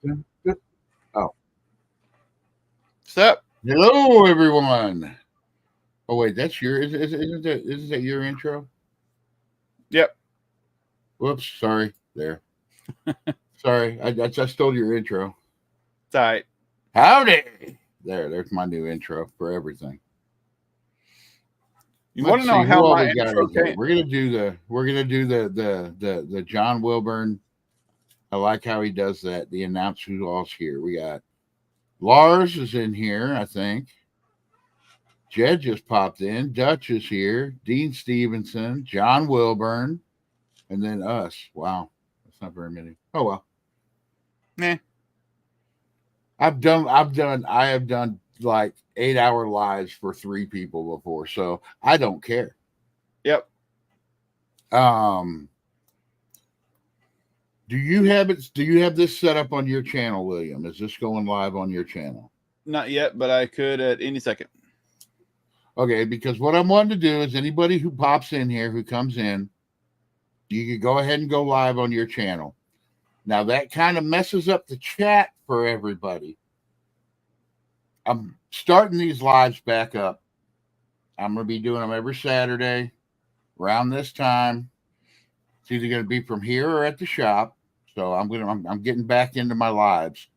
Oh, What's up? hello everyone. Oh wait, that's your isn't that your intro? Yep. Whoops, sorry. There. Sorry, I stole your intro. It's all right. Howdy. There's my new intro for everything. You want Let's to see know who how all my we got intro in here. came? We're gonna do the John Wilburn. I like how he does that. The announce who all's here. We got Lars is in here, I think. Jed just popped in. Dutch is here. Dean Stevenson, John Wilburn, and then us. Wow, that's not very many. Oh well. Eh. I have done like 8 hour lives for three people before, so I don't care. Yep. Um, do you have it? Do you have this set up on your channel, William? Is this going live on your channel? Not yet, but I could at any second. Okay, because what I'm wanting to do is anybody who pops in here, who comes in, you can go ahead and go live on your channel. Now that kind of messes up the chat for everybody. I'm starting these lives back up. I'm going to be doing them every Saturday around this time. It's either going to be from here or at the shop. So I'm getting back into my lives.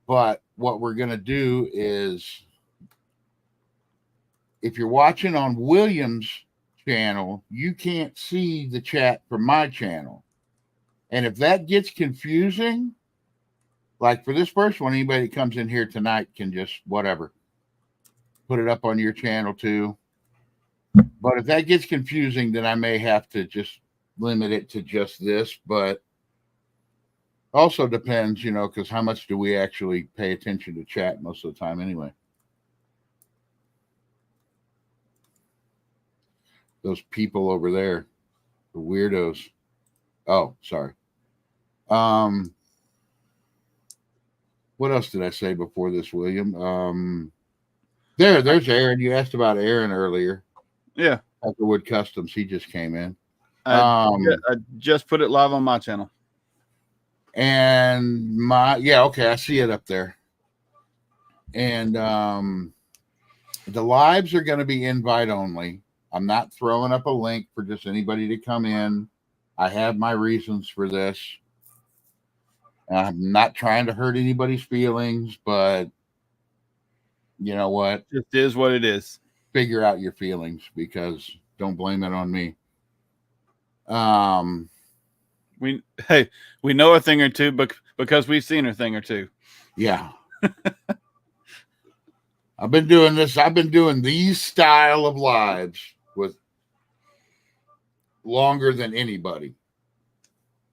But what we're going to do is, if you're watching on William's channel, you can't see the chat from my channel. And if that gets confusing, like for this first one, anybody that comes in here tonight can just whatever put it up on your channel too. But if that gets confusing, then I may have to just limit it to just this. But also depends, because how much do we actually pay attention to chat most of the time anyway? Those people over there, the weirdos. Oh, sorry. What else did I say before this, William? There's Aaron. You asked about Aaron earlier. Yeah. Wood Customs. He just came in. I just put it live on my channel. And okay, I see it up there. And the lives are going to be invite only. I'm not throwing up a link for just anybody to come in. I have my reasons for this. I'm not trying to hurt anybody's feelings, but you know what? It just is what it is. Figure out your feelings, because don't blame it on me. We know a thing or two, because we've seen a thing or two. Yeah. I've been doing this. I've been doing these style of lives with longer than anybody.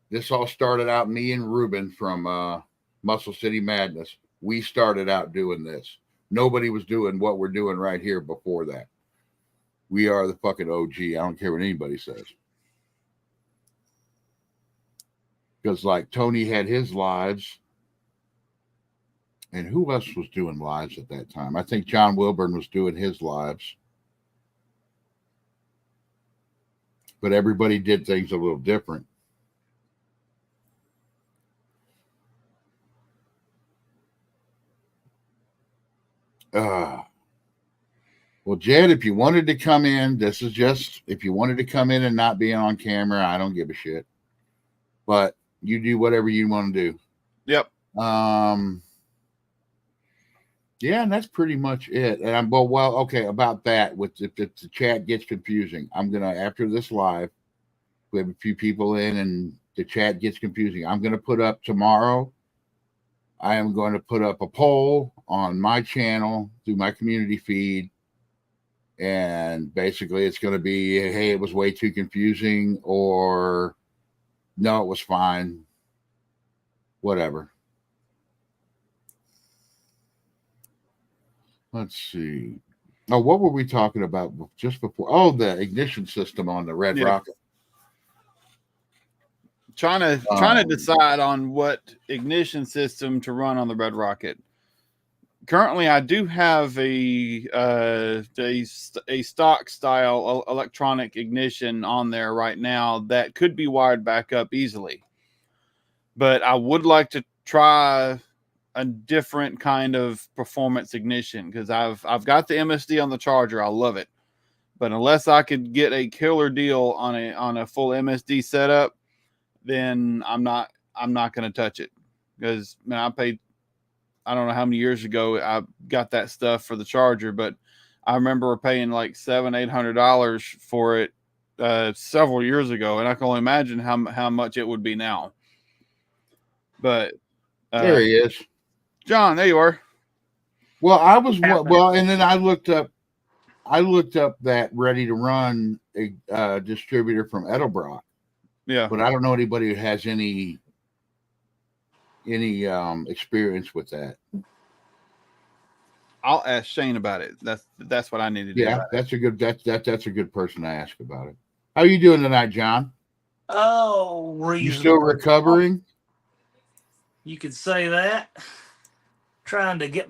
This all started out, me and Ruben from Muscle City Madness. We started out doing this. Nobody was doing what we're doing right here before that. We are the fucking OG. I don't care what anybody says. Because like Tony had his lives. And who else was doing lives at that time? I think John Wilburn was doing his lives. But everybody did things a little different. Well, Jed, if you wanted to come in, this is just, if you wanted to come in and not be on camera, I don't give a shit. But you do whatever you want to do. Yep. Yeah, and that's pretty much it. And okay, about that, if the chat gets confusing, I'm gonna, after this live, we have a few people in and the chat gets confusing. I'm gonna put up tomorrow. I am going to put up a poll on my channel through my community feed. And basically it's going to be, hey, it was way too confusing, or no, it was fine. Whatever. Let's see. Oh, what were we talking about just before? Oh, the ignition system on the Red Rocket. Trying to decide on what ignition system to run on the Red Rocket. Currently, I do have a stock style electronic ignition on there right now that could be wired back up easily. But I would like to try a different kind of performance ignition, because I've got the MSD on the Charger. I love it, but unless I could get a killer deal on a full MSD setup, then I'm not going to touch it, because man, I paid, I don't know how many years ago I got that stuff for the Charger, but I remember paying like $700-800 for it several years ago, and I can only imagine how much it would be now. But there he is. John, there you are. Well, and then I looked up that Ready to Run a distributor from Edelbrock. Yeah, but I don't know anybody who has any experience with that. I'll ask Shane about it. That's what I need to do. Yeah, that's a good person to ask about it. How are you doing tonight, John? Oh, reasonable. You still recovering? You could say that. Trying to get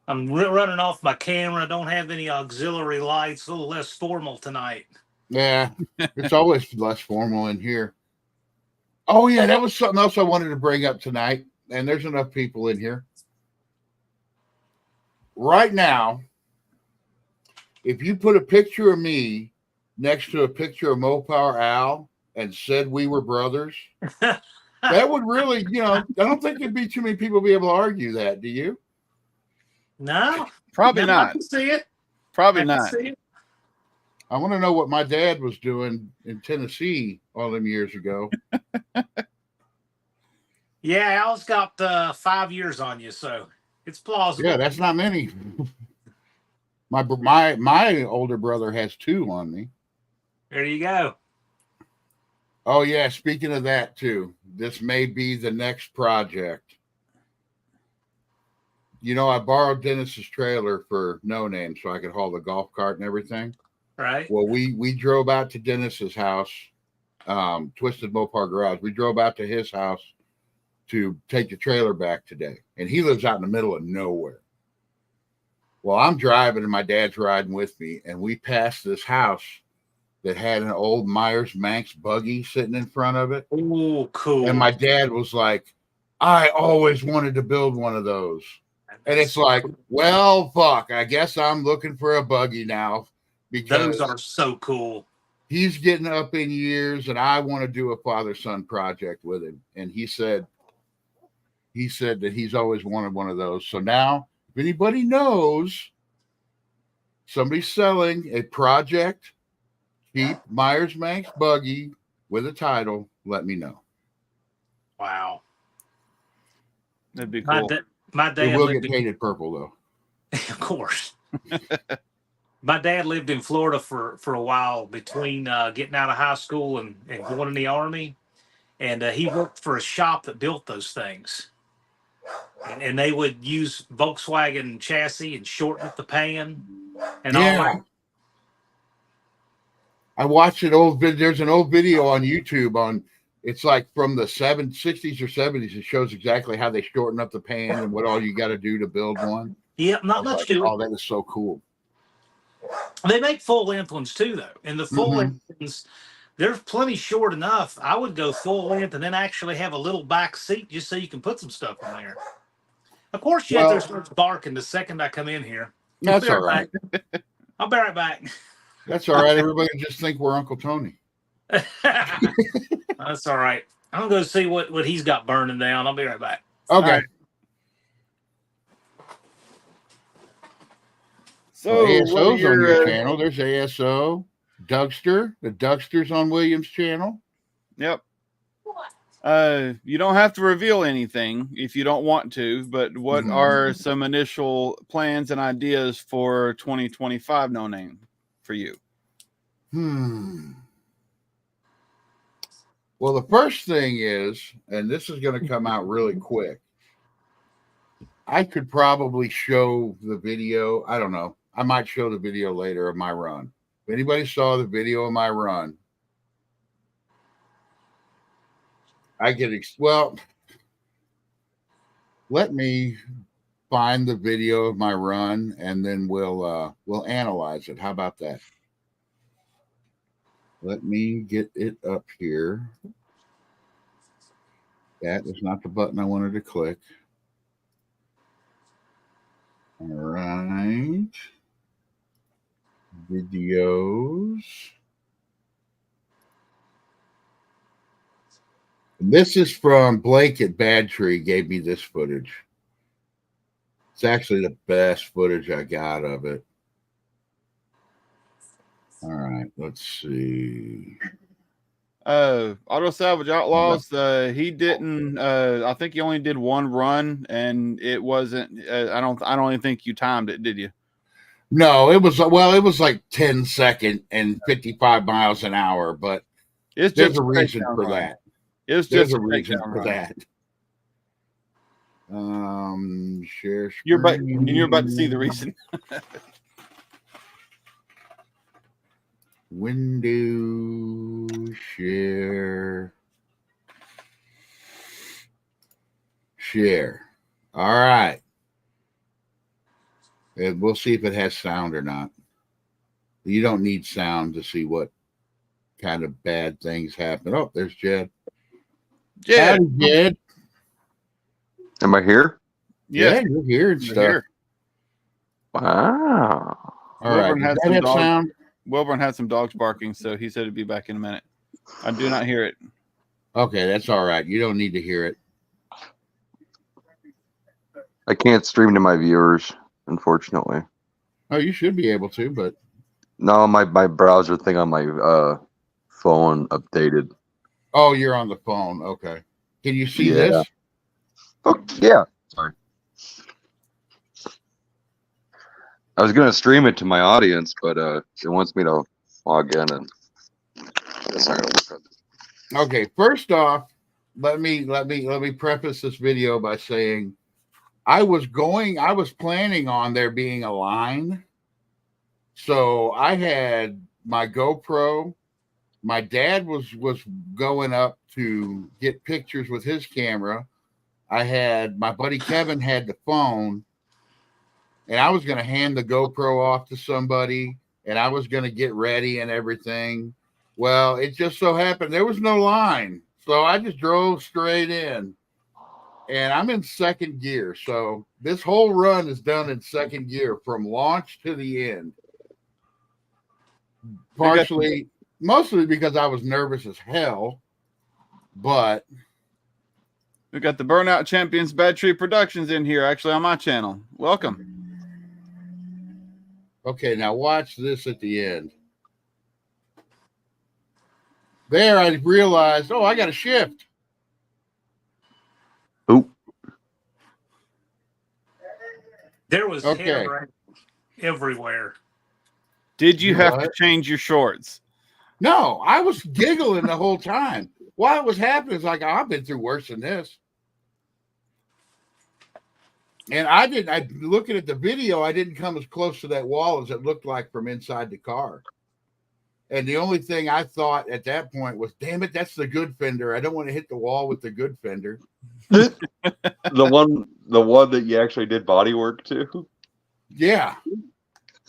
I'm running off my camera. I don't have any auxiliary lights. A little less formal tonight. Yeah, it's always less formal in here. Oh yeah, that was something else I wanted to bring up tonight. And there's enough people in here right now. If you put a picture of me next to a picture of Mopar Al and said we were brothers, that would really, I don't think there'd be too many people be able to argue that. Do you? No, probably not. I can see it. Probably not. I want to know what my dad was doing in Tennessee all them years ago. Yeah, Al's got 5 years on you, so it's plausible. Yeah, that's not many. My older brother has 2 on me. There you go. Oh yeah, speaking of that too, this may be the next project. I borrowed Dennis's trailer for No Name so I could haul the golf cart and everything. Right. Well, we drove out to Dennis's house, Twisted Mopar Garage. We drove out to his house to take the trailer back today. And he lives out in the middle of nowhere. Well, I'm driving and my dad's riding with me. And we passed this house that had an old Myers-Manx buggy sitting in front of it. Oh, cool. And my dad was like, I always wanted to build one of those. And it's like, well, fuck, I guess I'm looking for a buggy now. Because those are so cool. He's getting up in years and I want to do a father-son project with him. And he said that he's always wanted one of those. So now, if anybody knows somebody's selling a project cheap Myers-Manx buggy with a title, let me know. Wow. That'd be cool. My dad it will get painted purple, though. Of course. My dad lived in Florida for a while between getting out of high school and going in the Army. And he worked for a shop that built those things. And they would use Volkswagen chassis and shorten up the pan and all that. I watched there's an old video on YouTube it's like from the 60s or 70s. It shows exactly how they shorten up the pan and what all you got to do to build one. Yeah, not much to it. Oh, that is so cool. They make full length ones too, though. And the full length ones, they're plenty short enough. I would go full length and then actually have a little back seat just so you can put some stuff in there. Of course, Jether starts barking the second I come in here. That's all right. I'll be right back. That's all right. Everybody just think we're Uncle Tony. That's all right. I'm going to go see what he's got burning down. I'll be right back. Okay. So ASO's on your channel. There's ASO. Dougster. The Dougster's on William's channel. Yep. You don't have to reveal anything if you don't want to, but what are some initial plans and ideas for 2025 No Name for you? Well, the first thing is, and this is going to come out really quick, I could probably show the video. I don't know. I might show the video later of my run. If anybody saw the video of my run, let me find the video of my run and then we'll analyze it. How about that? Let me get it up here. That is not the button I wanted to click. All right. Videos. This is from Blake at Bad Tree. Gave me this footage. It's actually the best footage I got of it. All right, let's see. Auto Salvage Outlaws. He didn't. I think he only did one run, and it wasn't. I don't even think you timed it, did you? No, it was like 10 second and 55 miles an hour, but there's a reason for that. It's There's just a reason for that. Share screen. You're about to see the reason. Window share. All right. And we'll see if it has sound or not. You don't need sound to see what kind of bad things happen. Oh, there's Jed. Jed. Howdy, Jed. Am I here? Yeah, you're here and stuff. Here. Wow. All right. Does that have sound? Wilburn had some dogs barking, so he said he'd be back in a minute. I do not hear it. Okay, that's all right. You don't need to hear it. I can't stream to my viewers, unfortunately. Oh, you should be able to, but No, my browser thing on my phone updated. oh, you're on the phone. Okay. Can you see Yeah. this? Oh, yeah. Sorry. I was gonna stream it to my audience, but it wants me to log in, and that's not gonna work. Okay, first off, let me preface this video by saying I was planning on there being a line. So I had my GoPro. My dad was going up to get pictures with his camera. I had my buddy Kevin had the phone, and I was going to hand the GoPro off to somebody, and I was going to get ready and everything. Well, it just so happened there was no line. So I just drove straight in, and I'm in second gear. So this whole run is done in second gear from launch to the end. Mostly because I was nervous as hell, but we got the Burnout Champions Bad Tree Productions in here, actually on my channel. Welcome. Okay, now watch this at the end. There, I realized, I got to shift. Oop. There was Okay. hair everywhere. Did you have to What? change your shorts? No, I was giggling the whole time. While it was happening, it's like, I've been through worse than this. And I looking at the video, I didn't come as close to that wall as it looked like from inside the car. And the only thing I thought at that point was, damn it, that's the good fender. I don't want to hit the wall with the good fender. The one that you actually did body work to. Yeah.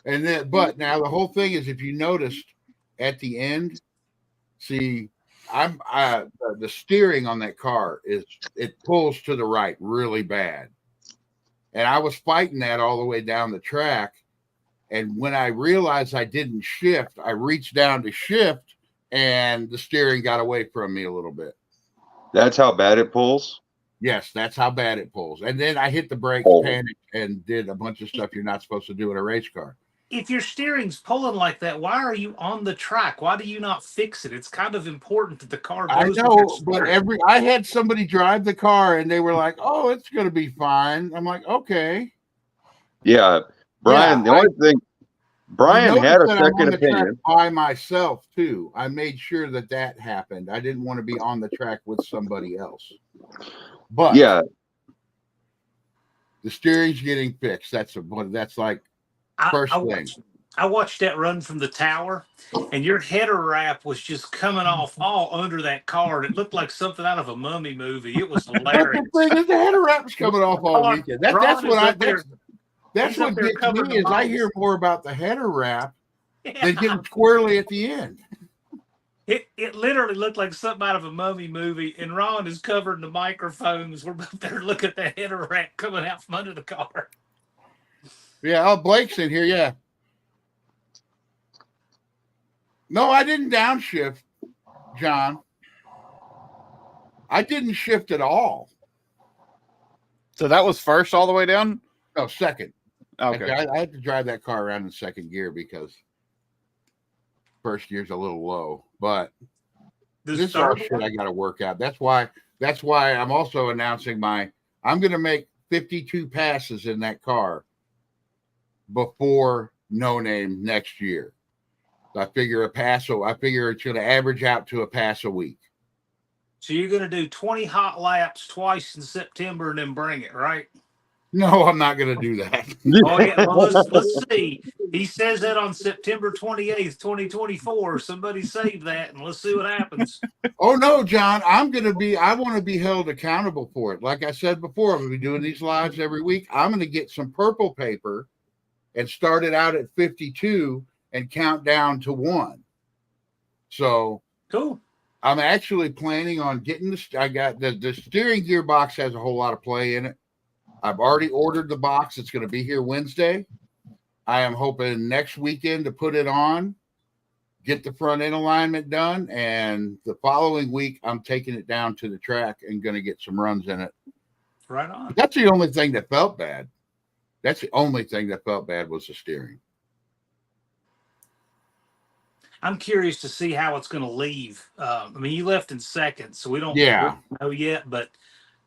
And then, but now the whole thing is, if you noticed at the end, see, the steering on that car it pulls to the right really bad. And I was fighting that all the way down the track. And when I realized I didn't shift, I reached down to shift, and the steering got away from me a little bit. That's how bad it pulls. Yes, that's how bad it pulls. And then I hit the brakes, panicked, and did a bunch of stuff you're not supposed to do in a race car. If your steering's pulling like that, why are you on the track? Why do you not fix it? It's kind of important that the car goes. I know, but I had somebody drive the car, and they were like, "Oh, it's going to be fine." I'm like, "Okay." Yeah, Brian. Yeah, the only thing, Brian had a second opinion by myself too. I made sure that happened. I didn't want to be on the track with somebody else. But yeah, the steering's getting fixed. That's like first thing. I watched that run from the tower, and your header wrap was just coming off all under that car. And it looked like something out of a mummy movie. It was hilarious. But the thing is, the header wrap was coming off all weekend. That's what gets me is I hear more about the header wrap than getting squirrely at the end. It literally looked like something out of a Mummy movie, and Ron is covering the microphones. We're both there looking at that header rack coming out from under the car. Yeah, oh, Blake's in here. Yeah. No, I didn't downshift, John. I didn't shift at all. So that was first all the way down? No, second. Okay. I had to drive that car around in second gear because first gear's a little low. But this is all shit I got to work out. That's why I'm also announcing I'm going to make 52 passes in that car before No Name next year. I figure it's going to average out to a pass a week. So you're going to do 20 hot laps twice in September and then bring it, right? No, I'm not going to do that. Oh, yeah. Well, let's see. He says that on September 28th, 2024. Somebody save that and let's see what happens. Oh, no, John. I want to be held accountable for it. Like I said before, I'm going to be doing these lives every week. I'm going to get some purple paper and start it out at 52 and count down to 1. So cool. I'm actually planning on getting I got the steering gear box has a whole lot of play in it. I've already ordered the box. It's going to be here Wednesday. I am hoping next weekend to put it on, get the front end alignment done, and the following week I'm taking it down to the track and going to get some runs in it. Right on. That's the only thing that felt bad. That's the only thing that felt bad was the steering. I'm curious to see how it's going to leave. I mean, you left in second, so we don't know yet, but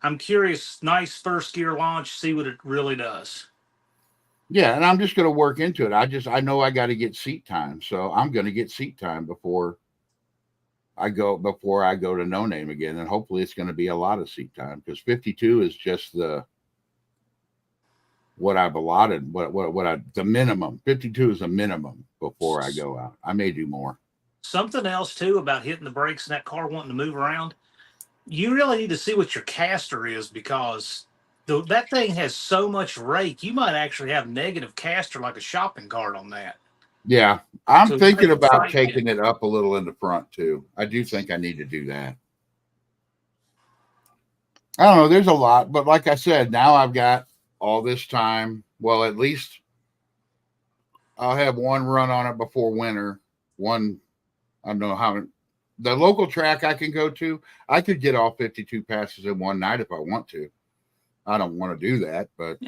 I'm curious. Nice first gear launch, see what it really does. Yeah, and I'm just going to work into it. I know I got to get seat time, so I'm going to get seat time before I go to No Name again, and hopefully it's going to be a lot of seat time because 52 is just what I've allotted, the minimum. 52 is a minimum before I go out. I may do more. Something else too about hitting the brakes in that car wanting to move around. You really need to see what your caster is because that thing has so much rake. You might actually have negative caster like a shopping cart on that. Yeah, I'm thinking about taking it up a little in the front too. I do think I need to do that. I don't know. There's a lot, but like I said, now I've got all this time. Well, at least I'll have one run on it before winter. I don't know how the local track I can go to. I could get all 52 passes in one night if I want to. I don't want to do that, but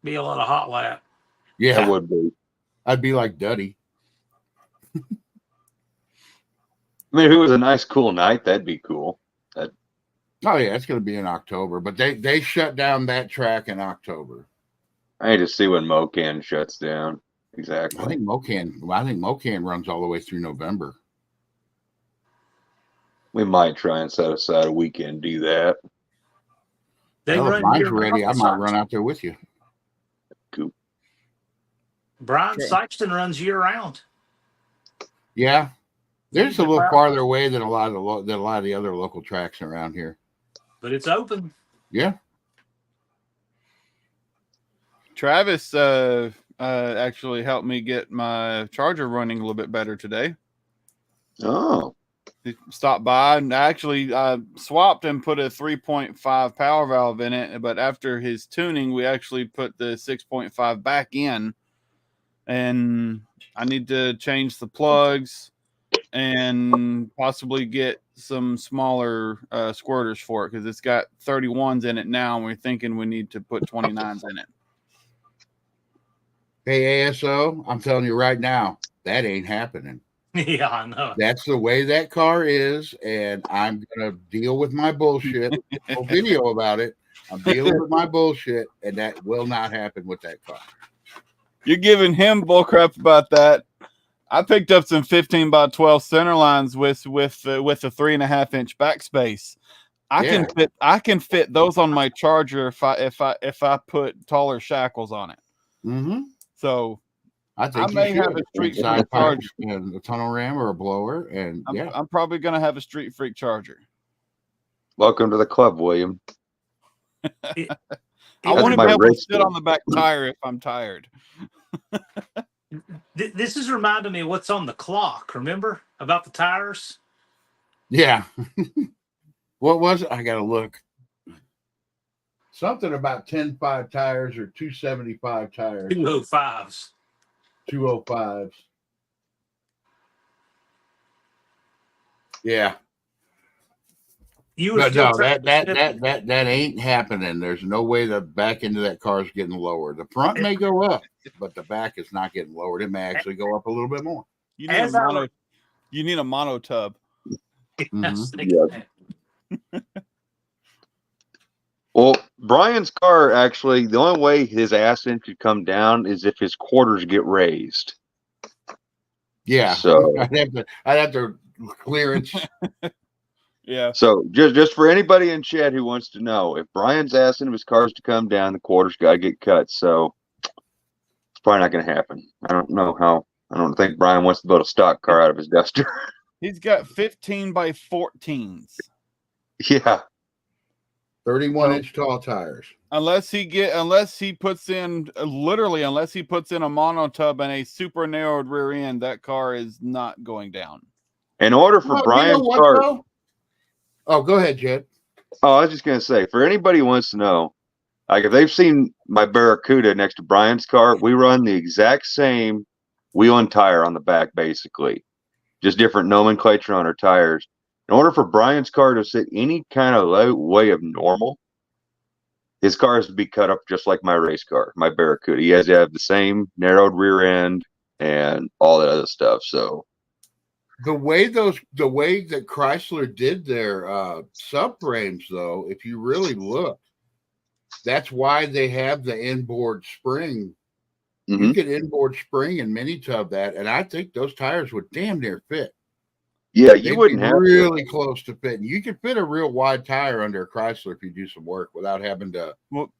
be a lot of hot lap. Yeah, it would be. I'd be like Duddy. I mean, if it was a nice, cool night, that'd be cool. Oh yeah, it's going to be in October, but they shut down that track in October. I need to see when Mocan shuts down. Exactly. I think Mocan runs all the way through November. We might try and set aside a weekend, do that. If mine's ready, I might run out there with you. Cool. Brian Sykeston runs year round. Yeah, they're just a little farther away than a lot of the other local tracks around here. But it's open. Yeah. Travis actually helped me get my charger running a little bit better today. Oh. He stopped by and actually swapped and put a 3.5 power valve in it. But after his tuning, we actually put the 6.5 back in. And I need to change the plugs and possibly get some smaller squirters for it because it's got 31s in it now. And we're thinking we need to put 29s in it. Hey, ASO, I'm telling you right now, that ain't happening. Yeah, I know. That's the way that car is, and I'm gonna deal with my bullshit. No video about it. I'm dealing with my bullshit, and that will not happen with that car. You're giving him bullcrap about that. I picked up some 15x12 center lines with a 3.5-inch backspace. I can fit those on my charger if I put taller shackles on it. Mm-hmm. So I may have a street freak charger, and a tunnel ram or a blower, and I'm probably gonna have a street freak charger. Welcome to the club, William. I want to be able to sit on the back tire if I'm tired. This is reminding me of what's on the clock. Remember about the tires? Yeah. What was it? I got to look. Something about 10.5 tires or 275 tires. 205s. 205s. Yeah. You were But still no, that ain't happening. There's no way the back end of that car is getting lower. The front may go up, but the back is not getting lowered. It may actually go up a little bit more. You need a mono tub. Well, Brian's car actually, the only way his ass end could come down is if his quarters get raised. Yeah. So I'd have to clearance. Yeah. So just for anybody in chat who wants to know, if Brian's asking his cars to come down, the quarters got to get cut. So it's probably not going to happen. I don't know how. I don't think Brian wants to build a stock car out of his Duster. He's got 15 by 14s. Yeah. 31-inch tall tires. Unless he puts in a mono tub and a super narrowed rear end, that car is not going down. In order for Brian's car. Though? Oh, go ahead, Jed. Oh, I was just going to say, for anybody who wants to know, like if they've seen my Barracuda next to Brian's car, we run the exact same wheel and tire on the back, basically. Just different nomenclature on our tires. In order for Brian's car to sit any kind of low way of normal, his car has to be cut up just like my race car, my Barracuda. He has to have the same narrowed rear end and all that other stuff. So the way that Chrysler did their subframes, though, if you really look, that's why they have the inboard spring. Mm-hmm. You could inboard spring and mini tub that, and I think those tires would damn near fit. Yeah, you wouldn't have really close to fitting. You could fit a real wide tire under a Chrysler if you do some work without having to full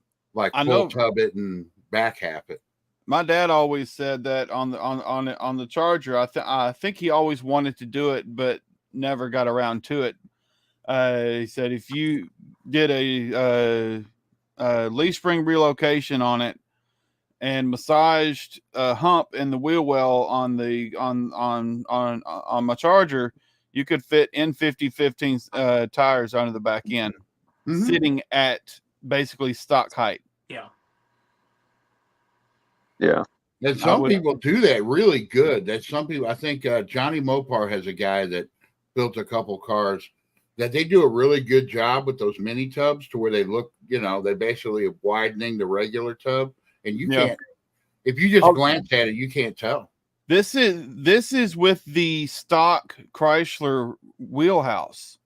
tub it and back half it. My dad always said that on the Charger. I think he always wanted to do it, but never got around to it. He said if you did a leaf spring relocation on it and massaged a hump in the wheel well on my Charger, you could fit N50 tires under the back end, sitting at basically stock height. Yeah. Yeah. And some people do that really good. That's some people. I think Johnny Mopar has a guy that built a couple cars that they do a really good job with those mini tubs to where they look, they basically are widening the regular tub. And you can't, if you just glance at it, you can't tell. This is with the stock Chrysler wheelhouse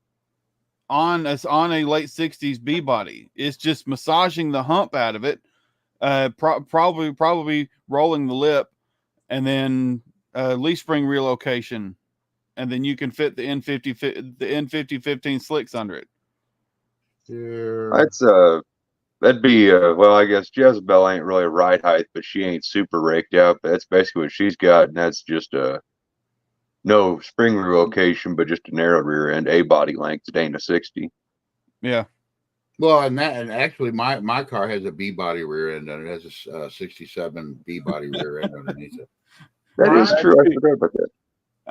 on a late 60s B body. It's just massaging the hump out of it, probably rolling the lip, and then leaf spring relocation, and then you can fit the N50 15 slicks under it. Yeah. That'd be well, I guess Jezebel ain't really ride height, but she ain't super raked out. But that's basically what she's got, and that's just no spring relocation, but just a narrow rear end, a body length. It ain't a 60. Yeah. Well, and actually my car has a B body rear end, and it has a 67 B body rear end underneath it. That is true. I forgot about that.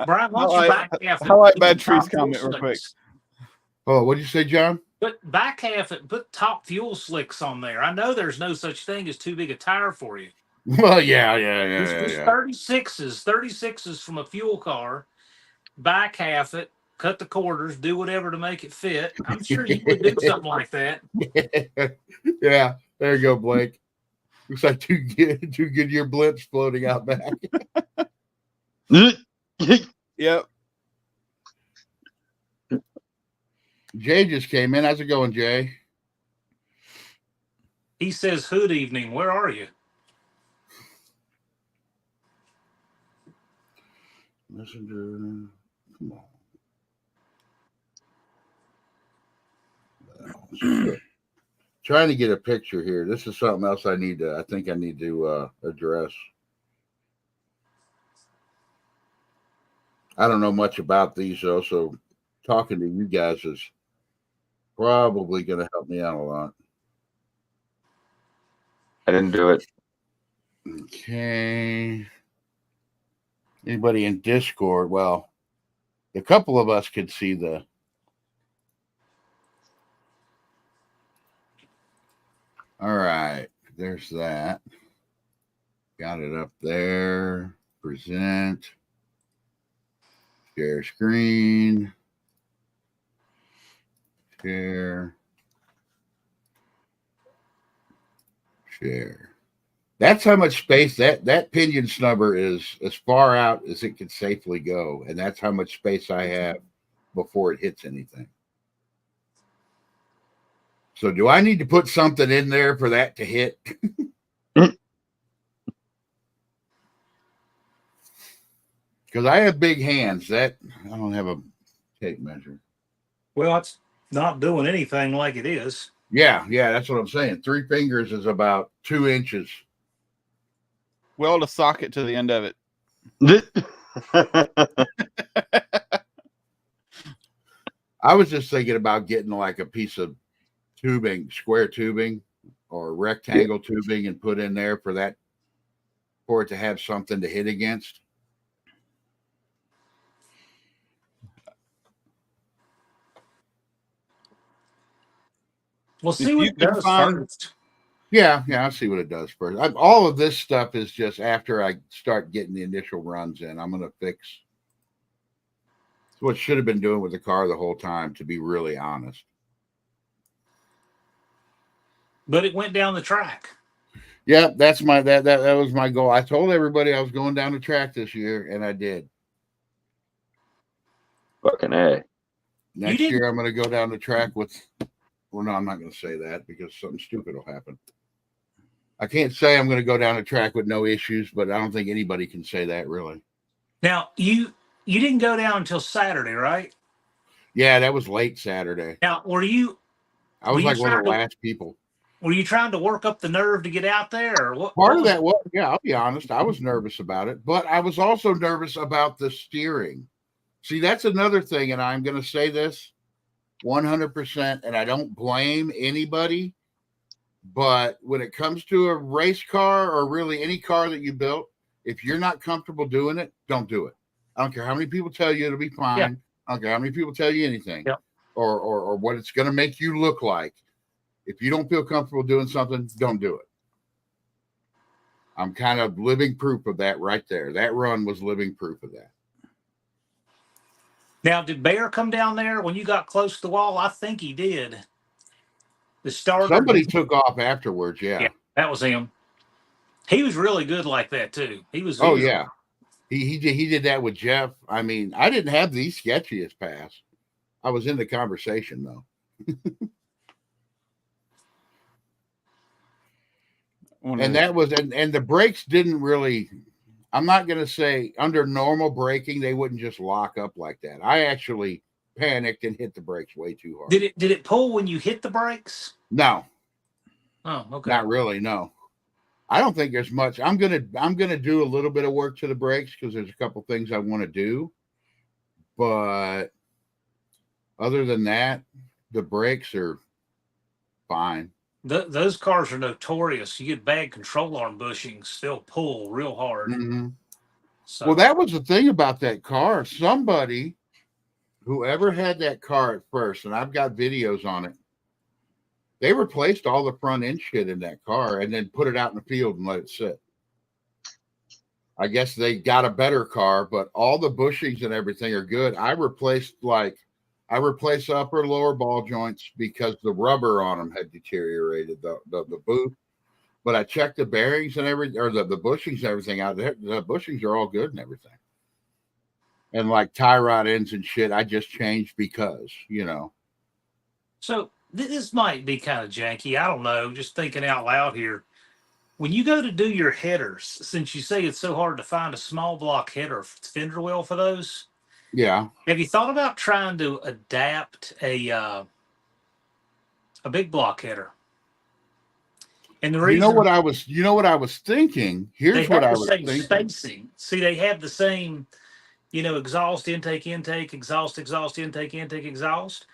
Brian, why don't you back half? I like Bad Tree's comment real quick. Oh, what'd you say, John? But back half it, put top fuel slicks on there. I know there's no such thing as too big a tire for you. Well, yeah. 36s from a fuel car. Back half it, cut the quarters, do whatever to make it fit. I'm sure you would do something like that. Yeah, there you go, Blake. Looks like two Goodyear blips floating out back. Yep. Jay just came in. How's it going, Jay? He says, "Hood evening. Where are you?" Messenger. Come on. Trying to get a picture here. This is something else I think I need to address. I don't know much about these though, so talking to you guys is probably going to help me out a lot. I didn't do it. Okay. Anybody in Discord? Well, a couple of us could see the. All right, there's that. Got it up there. Present. Share screen. Share. Share. That's how much space that pinion snubber is as far out as it can safely go. And that's how much space I have before it hits anything. So do I need to put something in there for that to hit? Because I have big hands. That I don't have a tape measure. Well, it's not doing anything like it is. Yeah, that's what I'm saying. 3 fingers is about 2 inches. Weld a socket to the end of it. I was just thinking about getting like a piece of tubing, square tubing or rectangle tubing and put in there for it to have something to hit against. We'll see what it does first. Yeah, I'll see what it does first. All of this stuff is just after I start getting the initial runs in. I'm going to fix what should have been doing with the car the whole time, to be really honest. But it went down the track. Yeah, that's that was my goal. I told everybody I was going down the track this year, and I did. Fucking A. Next year, I'm going to go down the track with. Well, no, I'm not going to say that because something stupid will happen. I can't say I'm going to go down the track with no issues, but I don't think anybody can say that really. Now, you didn't go down until Saturday, right? Yeah, that was late Saturday. Now, I was like one of the last people. Were you trying to work up the nerve to get out there? Or what? Part of that was, yeah, I'll be honest, I was nervous about it, but I was also nervous about the steering. See, that's another thing, and I'm going to say this 100%, and I don't blame anybody, but when it comes to a race car or really any car that you built, if you're not comfortable doing it, don't do it. I don't care how many people tell you it'll be fine. Yeah. I don't care how many people tell you anything, or what it's going to make you look like. If you don't feel comfortable doing something, don't do it. I'm kind of living proof of that right there. That run was living proof of that. Now, did Bear come down there when you got close to the wall? I think he did. The starter. Somebody took off afterwards. Yeah, that was him. He was really good like that too. He was. Yeah, he did that with Jeff. I mean, I didn't have the sketchiest pass. I was in the conversation though. And that was and the brakes didn't really. I'm not going to say under normal braking they wouldn't just lock up like that. I actually panicked and hit the brakes way too hard. Did it pull when you hit the brakes? No. Oh, okay. Not really. No. I don't think there's much. I'm gonna do a little bit of work to the brakes because there's a couple things I want to do, but other than that, the brakes are fine. Those cars are notorious. You get bad control arm bushings, they'll pull real hard. Mm-hmm. So. Well, that was the thing about that car. Somebody, whoever had that car at first, and I've got videos on it, they replaced all the front end shit in that car and then put it out in the field and let it sit. I guess they got a better car, but all the bushings and everything are good. I replaced upper and lower ball joints because the rubber on them had deteriorated, the boot. But I checked the bearings and everything, or the bushings and everything out there. The bushings are all good and everything. And like tie rod ends and shit, I just changed because, So this might be kind of janky. I don't know. Just thinking out loud here. When you go to do your headers, since you say it's so hard to find a small block header fender well for those, yeah. Have you thought about trying to adapt a big block header? And the reason, you know what I was thinking. Here's what I was thinking. Spacing. See, they have the same, exhaust, intake, exhaust, intake, exhaust.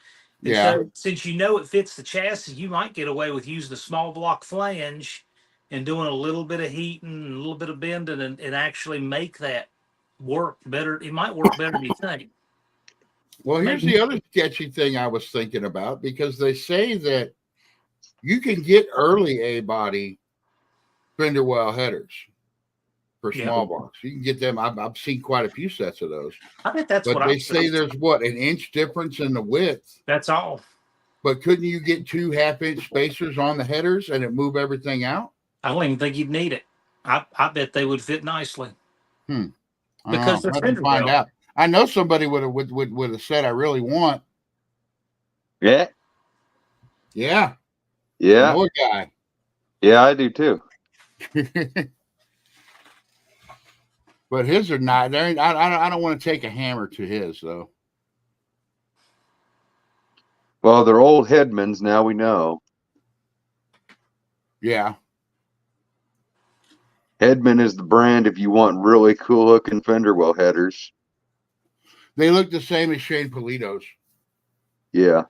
And so since it fits the chassis, you might get away with using a small block flange and doing a little bit of heating and a little bit of bending and actually make that work better. It might work better than you think. Well, here's the other sketchy thing I was thinking about, because they say that you can get early A-body fender well headers for small blocks. You can get them. I've seen quite a few sets of those. I bet that's But what they I'm say there's what, an inch difference in the width. That's all. But couldn't you get 2 half-inch spacers on the headers and it move everything out? I don't even think you'd need it. I bet they would fit nicely. Because they're let me fender find well. out. I know somebody would have said I really want. Yeah. Yeah. Yeah. I know a guy. Yeah, I do too. But his are not. I don't want to take a hammer to his though. Well, they're old Headmans now. We know. Yeah. Headman is the brand if you want really cool looking fender well headers. They look the same as Shane Polito's. Yeah.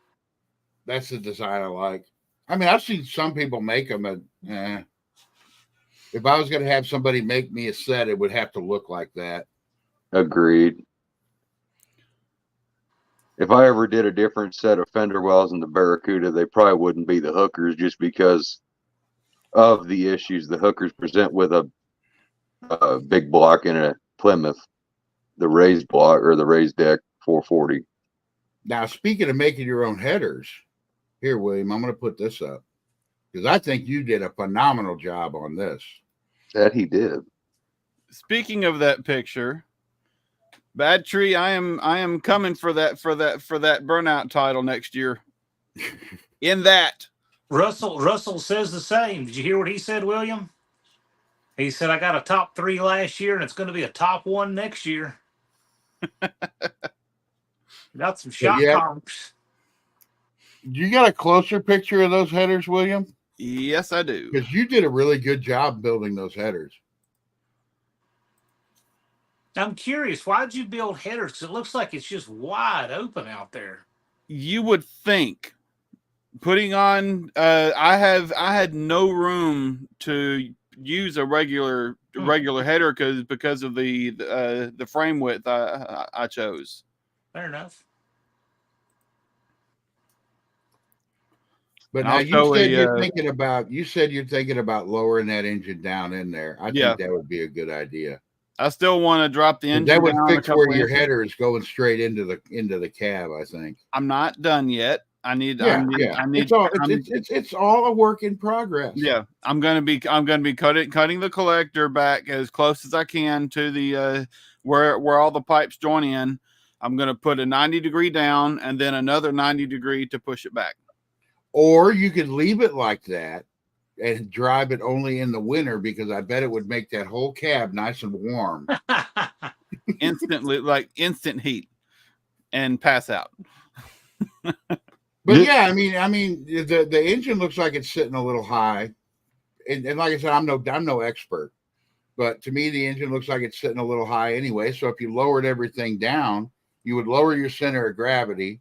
That's the design I like. I mean, I've seen some people make them. If I was going to have somebody make me a set, it would have to look like that. Agreed. If I ever did a different set of fender wells in the Barracuda, they probably wouldn't be the hookers, just because of the issues the hookers present with a big block in a Plymouth, the raised block or the raised deck 440. Now, speaking of making your own headers, here, William, I'm going to put this up because I think you did a phenomenal job on this. That he did. Speaking of that picture, Bad Tree, I am coming for that burnout title next year. In that, Russell says the same. Did you hear what he said, William? He said, I got a top 3 last year, and it's going to be a top 1 next year. Got some shot comps. You got a closer picture of those headers, William? Yes, I do. Because you did a really good job building those headers. I'm curious, why did you build headers? Because it looks like it's just wide open out there. You would think putting on I had no room to use a regular header because of the frame width I chose. Fair enough. But now you said you're thinking about lowering that engine down in there. I think that would be a good idea. I still want to drop the engine. That would down fix where your header is going straight into the cab, I think. I'm not done yet. It's all a work in progress. Yeah, I'm gonna be cutting the collector back as close as I can to the where all the pipes join in. I'm gonna put a 90-degree down and then another 90-degree to push it back. Or you could leave it like that and drive it only in the winter, because I bet it would make that whole cab nice and warm. Instantly, like instant heat and pass out. But yeah, I mean, the engine looks like it's sitting a little high, and like I said, I'm no expert, but to me the engine looks like it's sitting a little high anyway. So if you lowered everything down, you would lower your center of gravity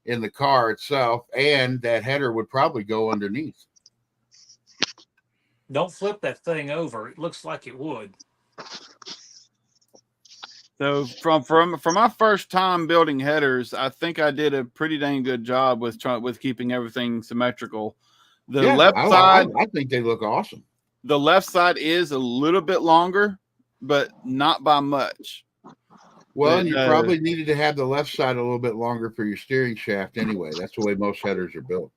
in the car itself, and that header would probably go underneath. Don't flip that thing over. It looks like it would. So from my first time building headers, I think I did a pretty dang good job with keeping everything symmetrical. The left side, I think they look awesome. The left side is a little bit longer, but not by much. Well, and you probably needed to have the left side a little bit longer for your steering shaft anyway. That's the way most headers are built.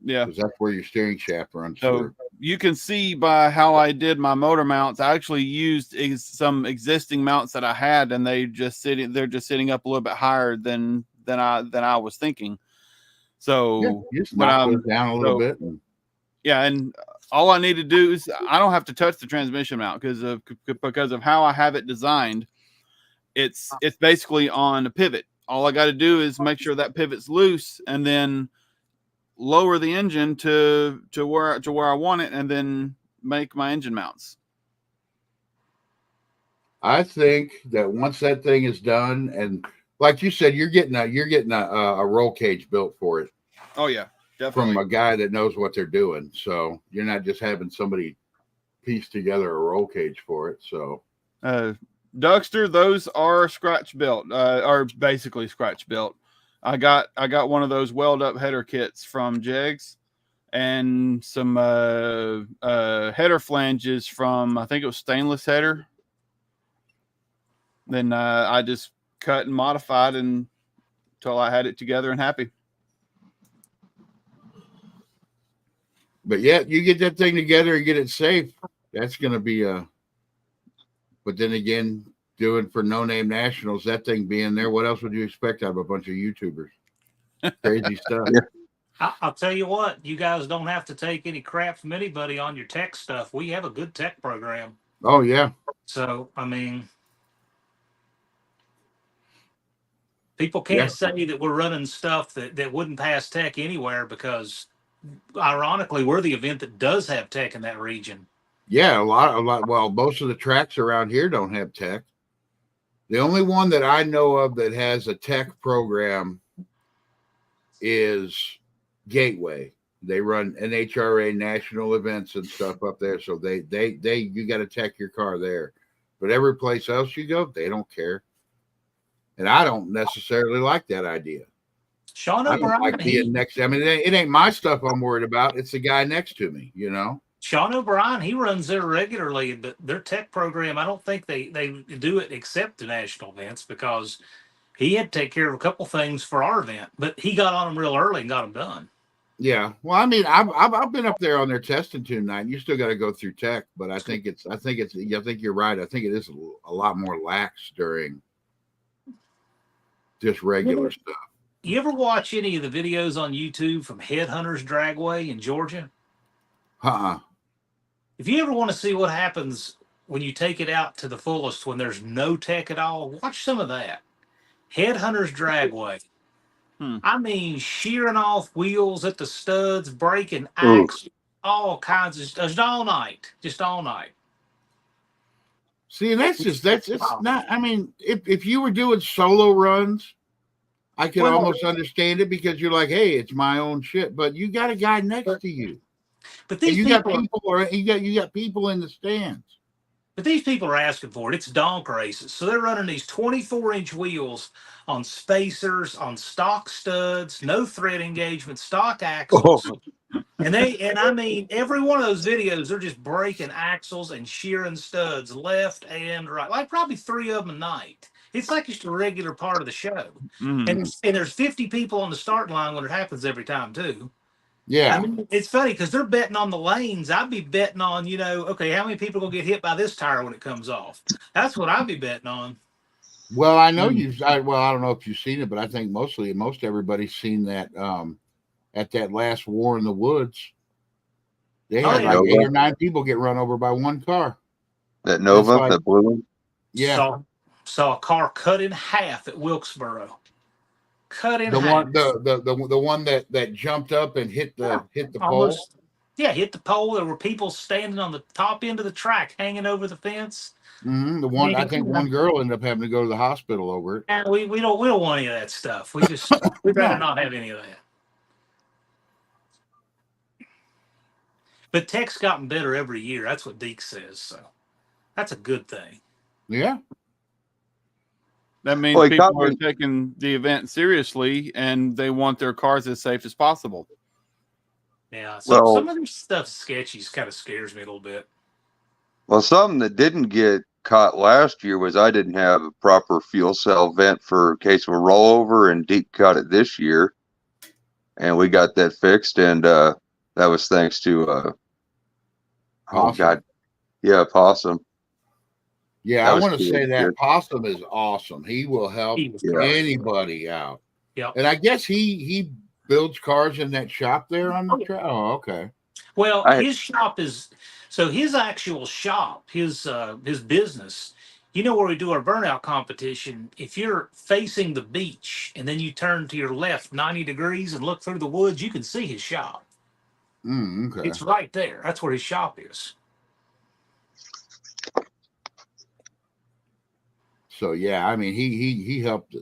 Yeah, because that's where your steering shaft runs so through. You can see by how I did my motor mounts, I actually used some existing mounts that I had, and they're just sitting up a little bit higher than I was thinking. So yeah, you just knock those down a little bit. Yeah, and all I need to do is I don't have to touch the transmission mount because of how I have it designed. It's basically on a pivot. All I got to do is make sure that pivot's loose, and then lower the engine to where I want it, and then make my engine mounts. I think that once that thing is done, and like you said, you're getting a roll cage built for it. Oh yeah, definitely, from a guy that knows what they're doing. So you're not just having somebody piece together a roll cage for it. So Duckster, those are scratch built, are basically scratch built. I got one of those weld up header kits from Jegs, and some header flanges from, I think it was Stainless Header. Then I just cut and modified until I had it together and happy. But yeah, you get that thing together and get it safe. That's going to be a. But then again, doing for No Name Nationals, that thing being there, what else would you expect out of a bunch of YouTubers? Crazy stuff. Yeah. I'll tell you what, you guys don't have to take any crap from anybody on your tech stuff. We have a good tech program. Oh yeah. So I mean, people can't say that we're running stuff that wouldn't pass tech anywhere, because ironically, we're the event that does have tech in that region. Yeah, a lot. Well, most of the tracks around here don't have tech. The only one that I know of that has a tech program is Gateway. They run NHRA national events and stuff up there, so they you got to tech your car there. But every place else you go, they don't care, and I don't necessarily like that idea. Sean I don't O'Brien, like being next. I mean, it ain't my stuff I'm worried about. It's the guy next to me, you know. Sean O'Brien, he runs there regularly, but their tech program, I don't think they do it except the national events, because he had to take care of a couple things for our event, but he got on them real early and got them done. Yeah, well, I mean, I've been up there on their testing tune night. You still got to go through tech, but I think you're right. I think it is a lot more lax during just regular stuff. You ever watch any of the videos on YouTube from Headhunters Dragway in Georgia? If you ever want to see what happens when you take it out to the fullest, when there's no tech at all, watch some of that. Headhunters Dragway. I mean, shearing off wheels at the studs, breaking axles, all kinds of stuff, just all night. See, it's not. I mean, if you were doing solo runs, I could almost understand it, because you're like, hey, it's my own shit. But you got a guy next to you. But these you got people in the stands. But these people are asking for it. It's donk races. So they're running these 24-inch wheels on spacers, on stock studs, no thread engagement, stock axles. And I mean, every one of those videos, they're just breaking axles and shearing studs left and right, like probably 3 of them a night. It's like just a regular part of the show. And there's 50 people on the starting line when it happens every time too. Yeah. I mean, it's funny because they're betting on the lanes. I'd be betting on, okay, how many people are going to get hit by this tire when it comes off? That's what I'd be betting on. Well, I know I don't know if you've seen it, but I think most everybody's seen that at that last War in the Woods. They had like 8 or 9 people get run over by one car. That Nova, that blue one? Yeah. Saw a car cut in half at Wilkesboro. Cut in half. The one that jumped up and hit the pole. Yeah, hit the pole. There were people standing on the top end of the track, hanging over the fence. The one, I think one girl ended up having to go to the hospital over it. And we don't want any of that stuff. We'd rather not have any of that. But tech's gotten better every year. That's what Deke says. So that's a good thing. Yeah. That means people are taking the event seriously, and they want their cars as safe as possible. Yeah. So some of this stuff sketchy kind of scares me a little bit. Well, something that didn't get caught last year was I didn't have a proper fuel cell vent for case of a rollover, and Deke caught it this year, and we got that fixed, and that was thanks to Possum. Possum. Yeah, I want to say that Possum is awesome. He will help anybody out. Yeah. And I guess he builds cars in that shop there on the track. Oh, okay. Well, his shop is his actual shop, his business. Where we do our burnout competition, if you're facing the beach and then you turn to your left 90 degrees and look through the woods, you can see his shop. Okay. It's right there. That's where his shop is. So yeah, I mean, he helped.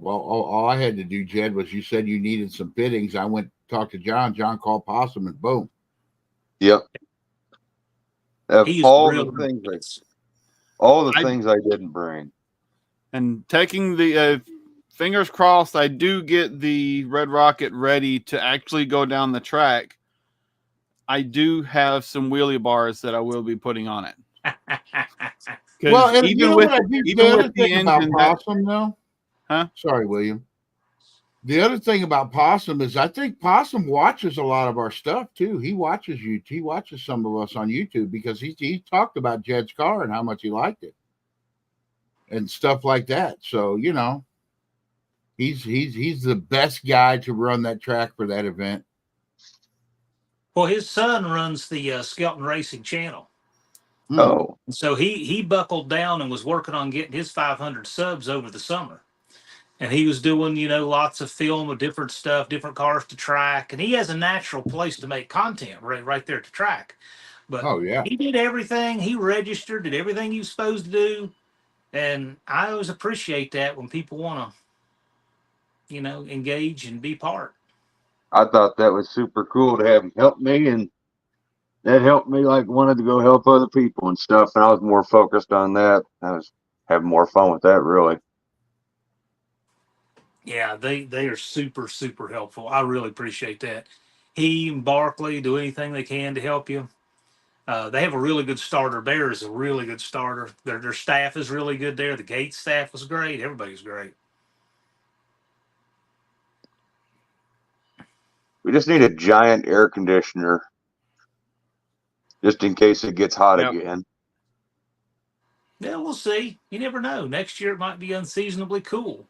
All I had to do, Jed, was you said you needed some fittings. I went to talk to John. John called Possum, and boom. Yep. He's all the things. All the things I didn't bring. And taking the fingers crossed, I do get the Red Rocket ready to actually go down the track. I do have some wheelie bars that I will be putting on it. Well, and even you know with, what I think even the with other the thing about engine, Possum, though? Huh? Sorry, William. The other thing about Possum is I think Possum watches a lot of our stuff, too. He watches you. He watches some of us on YouTube because he talked about Jed's car and how much he liked it and stuff like that. So, you know, he's the best guy to run that track for that event. Well, his son runs the Skelton Racing channel. Oh, So he buckled down and was working on getting his 500 subs over the summer. And he was doing, you know, lots of film of different stuff, different cars to track. And he has a natural place to make content right there at the track. But Oh, yeah. he did everything. He registered, did everything he was supposed to do. And I always appreciate that when people want to, you know, engage and be part. I thought that was super cool to have him help me, and that helped me like wanted to go help other people and stuff. And I was more focused on that. I was having more fun with that, really. Yeah, they are super, super helpful. I really appreciate that. He and Barkley do anything they can to help you. They have a really good starter. Bear is a really good starter. Their staff is really good there. The gate staff was great. Everybody's great. We just need a giant air conditioner just in case it gets hot Yep. again. Yeah, we'll see. You never know. Next year it might be unseasonably cool.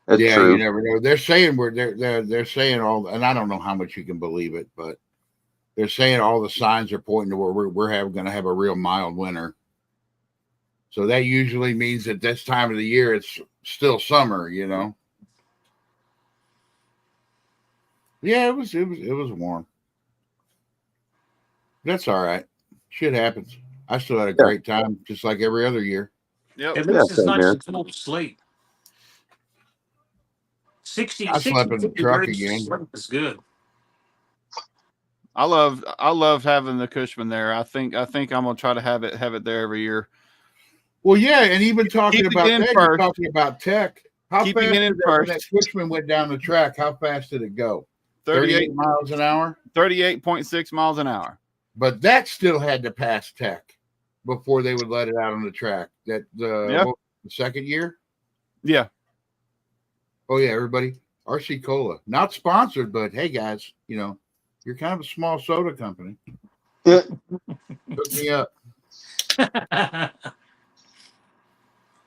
That's yeah, true. You never know. They're saying they're saying all, and I don't know how much you can believe it, but they're saying all the signs are pointing to where we're going to have a real mild winter. So that usually means that this time of the year it's still summer, you know. Yeah, it was warm. That's all right. Shit happens. I still had a great time, just like every other year. Yep. At least it's same nice here. and cool to sleep. 60, I slept in the 60 truck degrees again. sleep is good. I love having the Cushman there. I think I'm gonna try to have it there every year. Well, yeah, and even talking about that, you're talking about tech. How Keep fast it in did that, when that Cushman went down the track? How fast did it go? 38 miles an hour. 38.6 miles an hour. But that still had to pass tech before they would let it out on the track. That the second year. Yeah. Oh yeah, everybody. RC Cola, not sponsored, but hey guys, you know, you're kind of a small soda company. Yeah. Hook me up.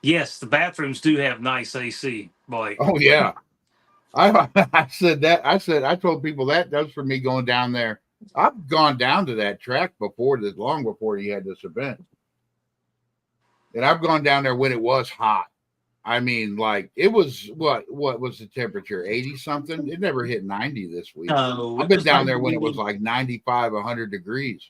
Yes, the bathrooms do have nice AC, boy. Oh yeah. I said that. I told people that was for me going down there. I've gone down to that track before this, long before he had this event. And I've gone down there when it was hot. I mean, like it was what was the temperature? 80 something? It never hit 90 this week. No, I've been down there when it was like 95, 100 degrees.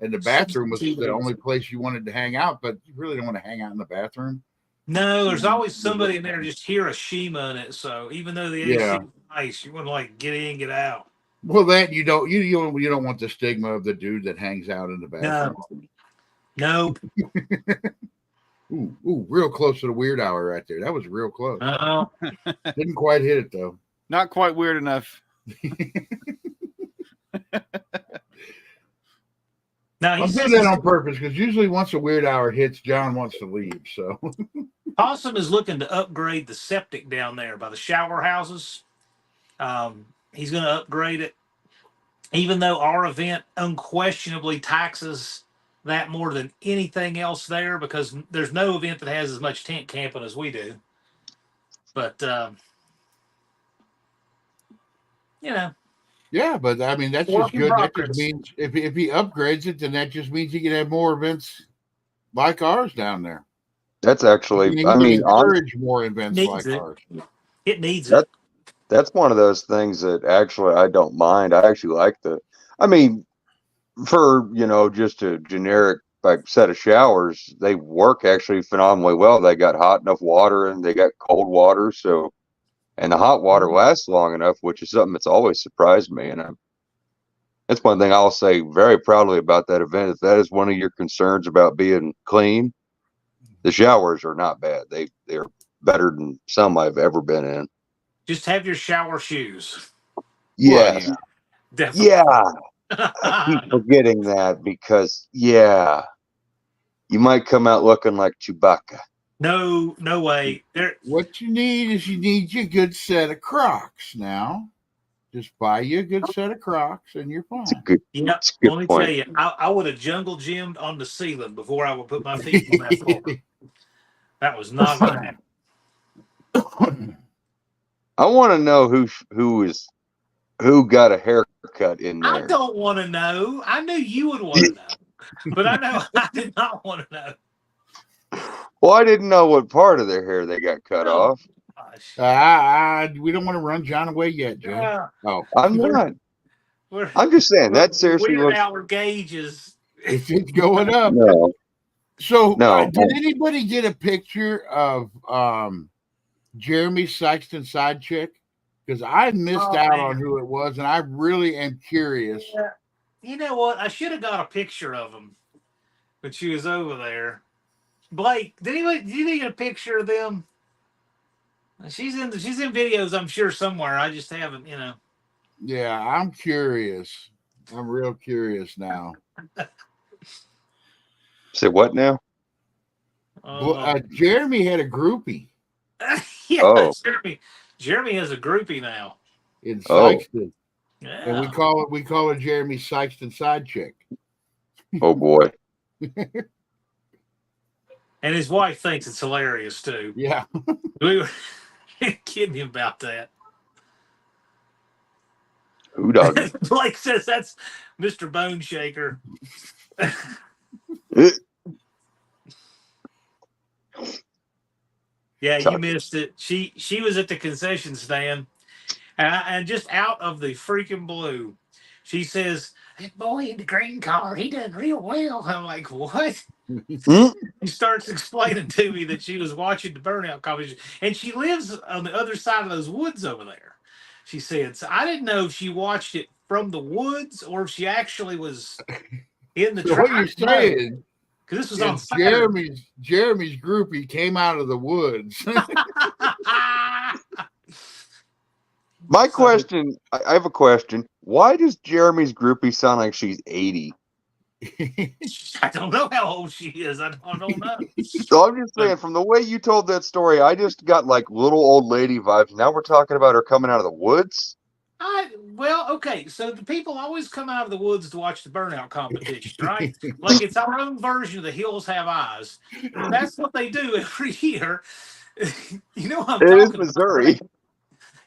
And the bathroom was the only place you wanted to hang out, but you really don't want to hang out in the bathroom. No, there's always somebody in there just Hiroshima in it. So even though the AC is nice, you want to like get in, get out. Well, that you don't want the stigma of the dude that hangs out in the bathroom. No. Ooh, real close to the weird hour right there. That was real close. Didn't quite hit it though. Not quite weird enough. Now I'm doing that on purpose because usually once a weird hour hits, John wants to leave. So Possum is looking to upgrade the septic down there by the shower houses. He's going to upgrade it, even though our event unquestionably taxes that more than anything else there, because there's no event that has as much tent camping as we do. But you know. Yeah, but I mean that's just good. That just means if he upgrades it, then that just means he can have more events like ours down there. That's actually, encourage more events like ours. It needs it. That's one of those things that actually I don't mind. I actually like for just a generic like set of showers, they work actually phenomenally well. They got hot enough water and they got cold water, so. And the hot water lasts long enough, which is something that's always surprised me. And that's one thing I'll say very proudly about that event. If that is one of your concerns about being clean, The showers are not bad. They're better than some I've ever been in. Just have your shower shoes. Yes. Well, Definitely. Yeah. I keep forgetting that because you might come out looking like Chewbacca. No way. what you need you a good set of Crocs now. Just buy you a good set of Crocs and you're It's a fine. good, Yeah, it's a good let me point. tell you, I would have jungle gymmed on the ceiling before I would put my feet on that floor. That was not going to happen. I want to know who got a haircut in I there. don't want to know. I knew you would want to know, but I know I did not want to know. Well, I didn't know what part of their hair they got cut Oh, off. gosh. We don't want to run John away yet, Jay. Oh, I'm not. We're, I'm just saying that seriously weird looks. hour gauges. it's going up. No, So, no. did anybody get a picture of Jeremy Sykeston side chick? Because I missed out on who it was, and I really am curious. Yeah. You know what? I should have got a picture of him when she was over there. Blake, did you get a picture of them? She's in videos, I'm sure, somewhere. I just haven't, Yeah, I'm curious. I'm real curious now. Say what now? Jeremy had a groupie. Yeah, Oh. Jeremy has a groupie now. In Sykeston. Yeah. And we call her Jeremy Sykeston side chick. Oh boy. And his wife thinks it's hilarious too. Yeah. We were kidding him about that. Who doesn't? Blake says that's Mr. Bone Shaker. Yeah, you missed it. She was at the concession stand, and just out of the freaking blue, she says, "That boy in the green car, he done real well." I'm like, "What?" She starts explaining to me that she was watching the burnout competition, and she lives on the other side of those woods over there. She said, "So I didn't know if she watched it from the woods or if she actually was in the." So what you're saying? Because this was on Saturday. Jeremy's groupie came out of the woods. My question, I have a question. Why does Jeremy's groupie sound like she's 80? I don't know how old she is. I don't know. So I'm just saying, from the way you told that story, I just got like little old lady vibes. Now we're talking about her coming out of the woods. Well, okay. So the people always come out of the woods to watch the burnout competition, right? Like it's our own version of The Hills Have Eyes. And that's what they do every year. You know what I'm talking about? It is Missouri. Right?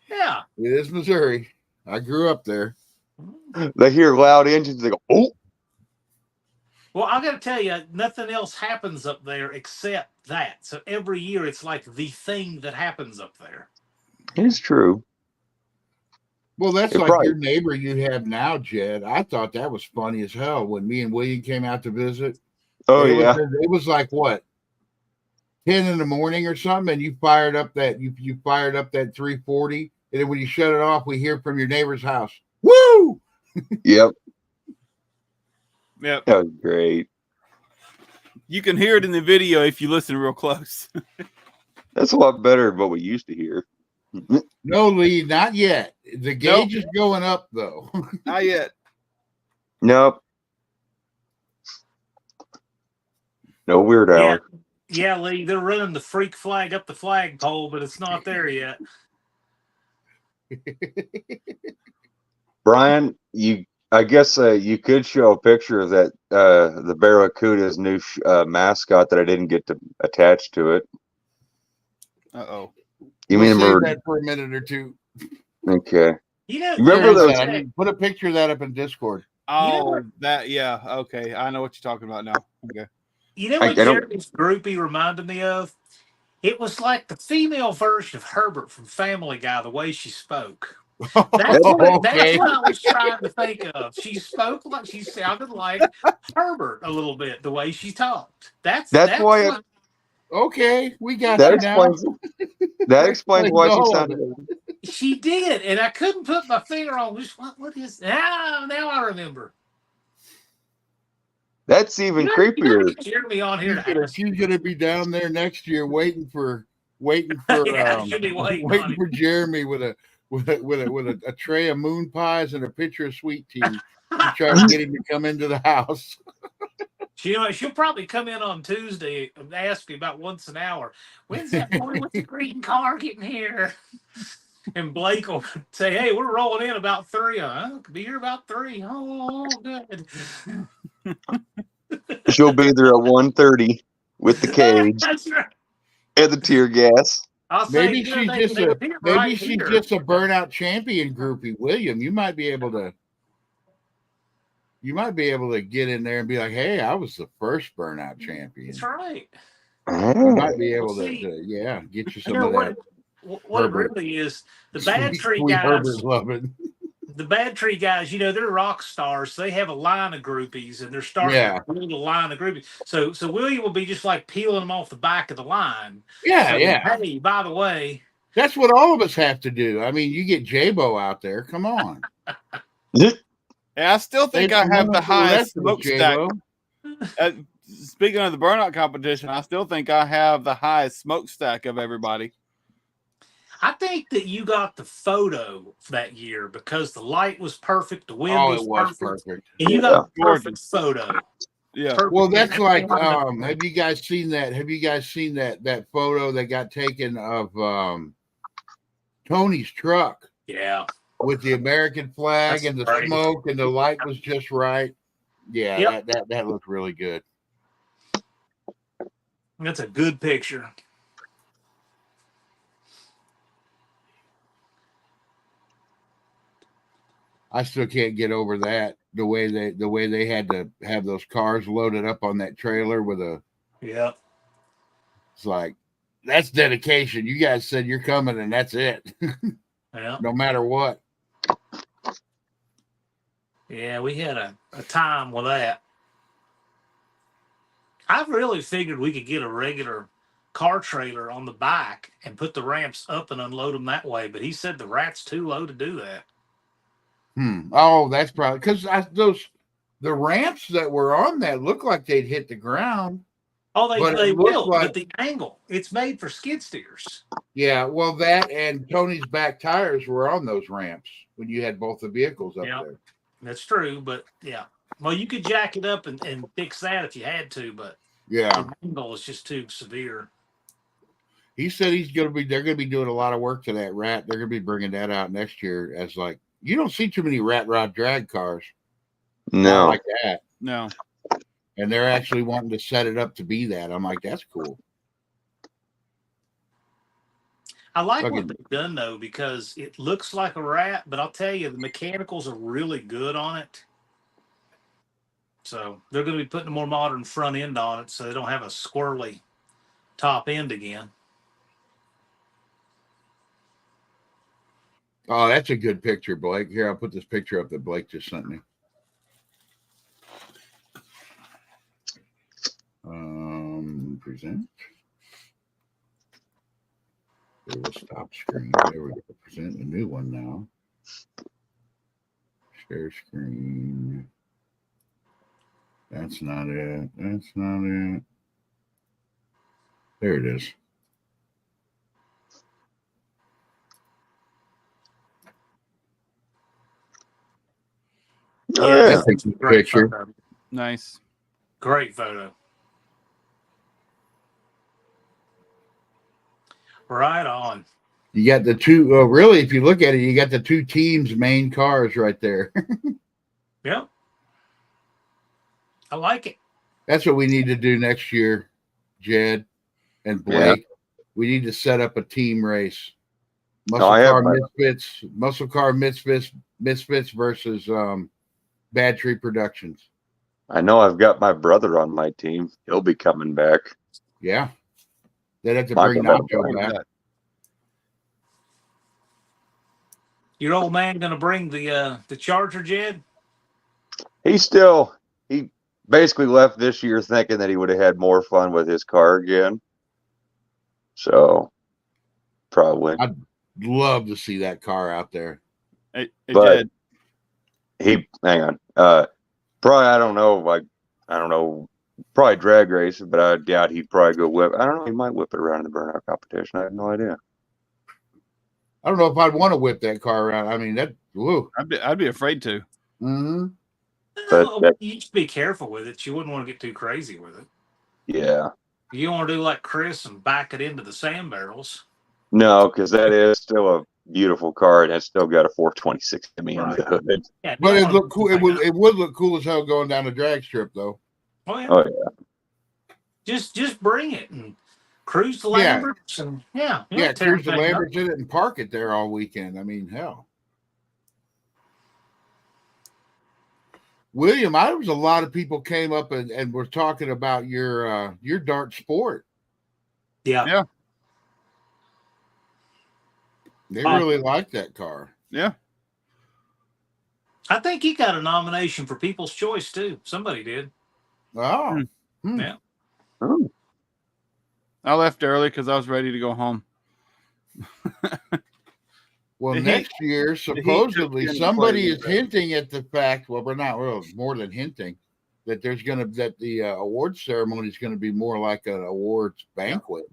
Yeah. It is Missouri. I grew up there. They hear loud engines. They go, "Oh." Well, I got to tell you, nothing else happens up there except that. So every year, it's like the thing that happens up there. It's true. Well, that's You're like right. Your neighbor you have now, Jed. I thought that was funny as hell when me and William came out to visit. Oh, yeah. It was like what, 10 in the morning or something, and you fired up that 340, and then when you shut it off, we hear from your neighbor's house. Woo! Yep. Yep. That was great. You can hear it in the video if you listen real close. That's a lot better than what we used to hear. No, Lee, not yet. The gauge is going up, though. Not yet. Nope. No weird hour. Yeah, Lee, they're running the freak flag up the flagpole, but it's not there yet. Brian, I guess you could show a picture of that the Barracuda's new mascot that I didn't get to attach to it. Uh-oh. You mean save that for a minute or two? Okay. Remember those? Put a picture of that up in Discord. Oh, that yeah. Okay, I know what you're talking about now. Okay. You know what Jeremy's groupie reminded me of? It was like the female version of Herbert from Family Guy, the way she spoke. That's what I was trying to think of. She spoke like she sounded like Herbert a little bit, the way she talked. That's why. Okay, we got that explains, now. That explains why she sounded. She did, and I couldn't put my finger on what is now I remember. That's even creepier. Get Jeremy on here to ask. She's gonna be down there next year waiting for Yeah, she'll be waiting on waiting it. for Jeremy with a tray of moon pies and a pitcher of sweet tea to try to get him to come into the house. She'll probably come in on Tuesday and ask me about once an hour. When's that boy with the green car getting here? And Blake will say, "Hey, we're rolling in about 3. I'll be here about 3. Oh, good." She'll be there at 1:30 with the cage That's right. and the tear gas. I'll say, Maybe she's just a burnout champion groupie. William, you might be able to get in there and be like, "Hey, I was the first burnout champion." That's right. You might be able to get you some of that. What it really is, the Bad Tree Sweet guys. Herbert loving. The Bad Tree guys, they're rock stars. So they have a line of groupies, and they're starting to build a line of groupies. So William will be just like peeling them off the back of the line. Yeah, so, yeah. Hey, by the way, that's what all of us have to do. I mean, you get J-Bo out there. Come on. Yeah, I still think I have the highest smokestack. Speaking of the burnout competition, I still think I have the highest smokestack of everybody. I think that you got the photo that year because the light was perfect, the wind was perfect. And you got the perfect photo. Yeah. Perfect. Well, that's like have you guys seen that? Have you guys seen that photo that got taken of Tony's truck? Yeah. With the American flag and the smoke and the light was just right. Yeah, that looked really good. That's a good picture. I still can't get over that. The way they had to have those cars loaded up on that trailer with a. Yeah. It's like, that's dedication. You guys said you're coming and that's it. Yeah. No matter what. Yeah, we had a time with that. I really figured we could get a regular car trailer on the back and put the ramps up and unload them that way. But he said the rat's too low to do that. Oh, that's probably because the ramps that were on that look like they'd hit the ground. Oh, they will, but the angle, it's made for skid steers. Yeah, well, that and Tony's back tires were on those ramps when you had both the vehicles up there. That's true, but well, you could jack it up and fix that if you had to, but the angle is just too severe. He said they're going to be doing a lot of work to that rat. They're going to be bringing that out next year as like, you don't see too many rat rod drag cars. No. Not like that. No. And they're actually wanting to set it up to be that. I'm like, that's cool. I like what they've done, though, because it looks like a rat, but I'll tell you, the mechanicals are really good on it. So they're going to be putting a more modern front end on it so they don't have a squirrely top end again. Oh, that's a good picture, Blake. Here, I'll put this picture up that Blake just sent me. Present. There was stop screen. There we go. Present a new one now. Share screen. That's not it. That's not it. There it is. Oh, yeah. That's a great picture. Photo. Nice. Great photo. Right on. You got the two, really, if you look at it, you got the two teams' main cars right there. Yep. I like it. That's what we need to do next year, Jed and Blake. Yeah. We need to set up a team race. Muscle car misfits versus Bad Tree Productions. I know I've got my brother on my team. He'll be coming back. Yeah. They'd have to bring Nacho back. Your old man going to bring the Charger, Jed? He basically left this year thinking that he would have had more fun with his car again. So, probably. I'd love to see that car out there. But hang on. Probably, I don't know, like I don't know, probably drag race it, but I doubt he'd probably go whip. I don't know. He might whip it around in the burnout competition. I have no idea. I don't know if I'd want to whip that car around. I mean, that. Woo. I'd be afraid to. Mm-hmm. But You just be careful with it. You wouldn't want to get too crazy with it. yeah. You want to do like Chris and back it into the sand barrels. No, because that is still a beautiful car, and it's still got a 426 Hemi under the hood. Yeah, But it looked cool. It would look cool as hell going down the drag strip, though. Oh yeah. Oh yeah. Just bring it and cruise the Lamberts and cruise the Lamberts in it and park it there all weekend. I mean, hell. William, there was a lot of people came up and were talking about your Dart Sport. Yeah. They really liked that car. Yeah. I think he got a nomination for People's Choice too. Somebody did. Oh. Yeah. Oh. I left early because I was ready to go home. Well, next year, supposedly, somebody is hinting at the fact. Well, we're not more than hinting that the awards ceremony is going to be more like an awards banquet.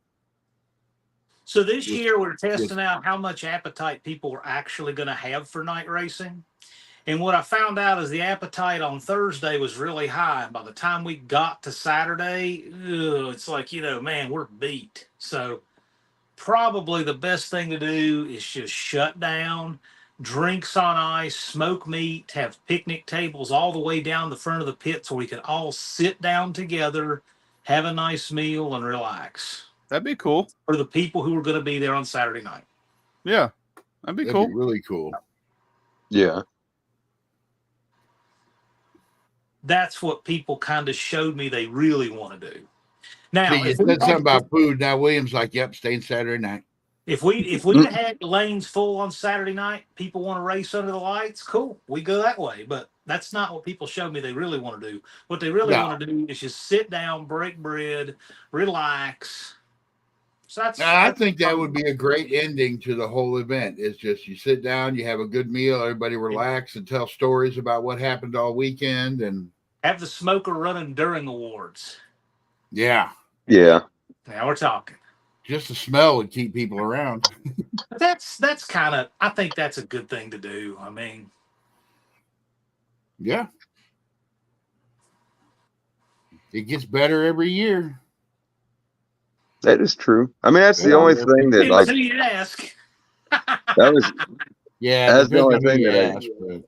So this year we're testing out how much appetite people are actually going to have for night racing. And what I found out is the appetite on Thursday was really high. By the time we got to Saturday, it's like, man, we're beat. So probably the best thing to do is just shut down, drinks on ice, smoke meat, have picnic tables all the way down the front of the pit so we could all sit down together, have a nice meal, and relax. That'd be cool. For the people who are going to be there on Saturday night. Yeah, that'd be cool. Really cool. Yeah. That's what people kind of showed me they really want to do. Now, you said something about food. Now William's like, "Yep, staying Saturday night." If we had lanes full on Saturday night, people want to race under the lights. Cool, we go that way. But that's not what people showed me they really want to do. What they really want to do is just sit down, break bread, relax. So I think that would be a great ending to the whole event. It's just you sit down, you have a good meal, everybody relax and tell stories about what happened all weekend, and have the smoker running during awards. Yeah. Now we're talking. Just the smell would keep people around. That's kind of. I think that's a good thing to do. I mean, yeah, it gets better every year. That is true. I mean, that's the only thing that like. Who you ask? That was. That's the only thing that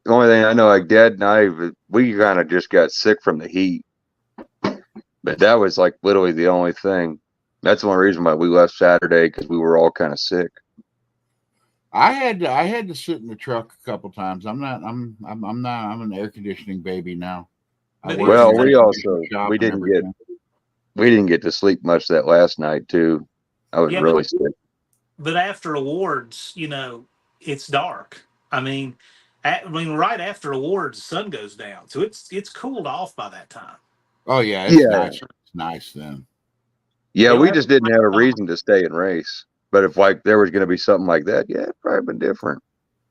the only thing I know, like Dad and I, we kind of just got sick from the heat. But that was like literally the only thing. That's the only reason why we left Saturday, because we were all kind of sick. I had to sit in the truck a couple times. I'm an air conditioning baby now. Well, we didn't get to sleep much that last night too. I was really sick. But after awards, it's dark. I mean, right after awards, the sun goes down, so it's cooled off by that time. Oh yeah, nice. It's nice then. Yeah, we just didn't have a reason to stay and race. But if there was going to be something like that, it'd probably been different.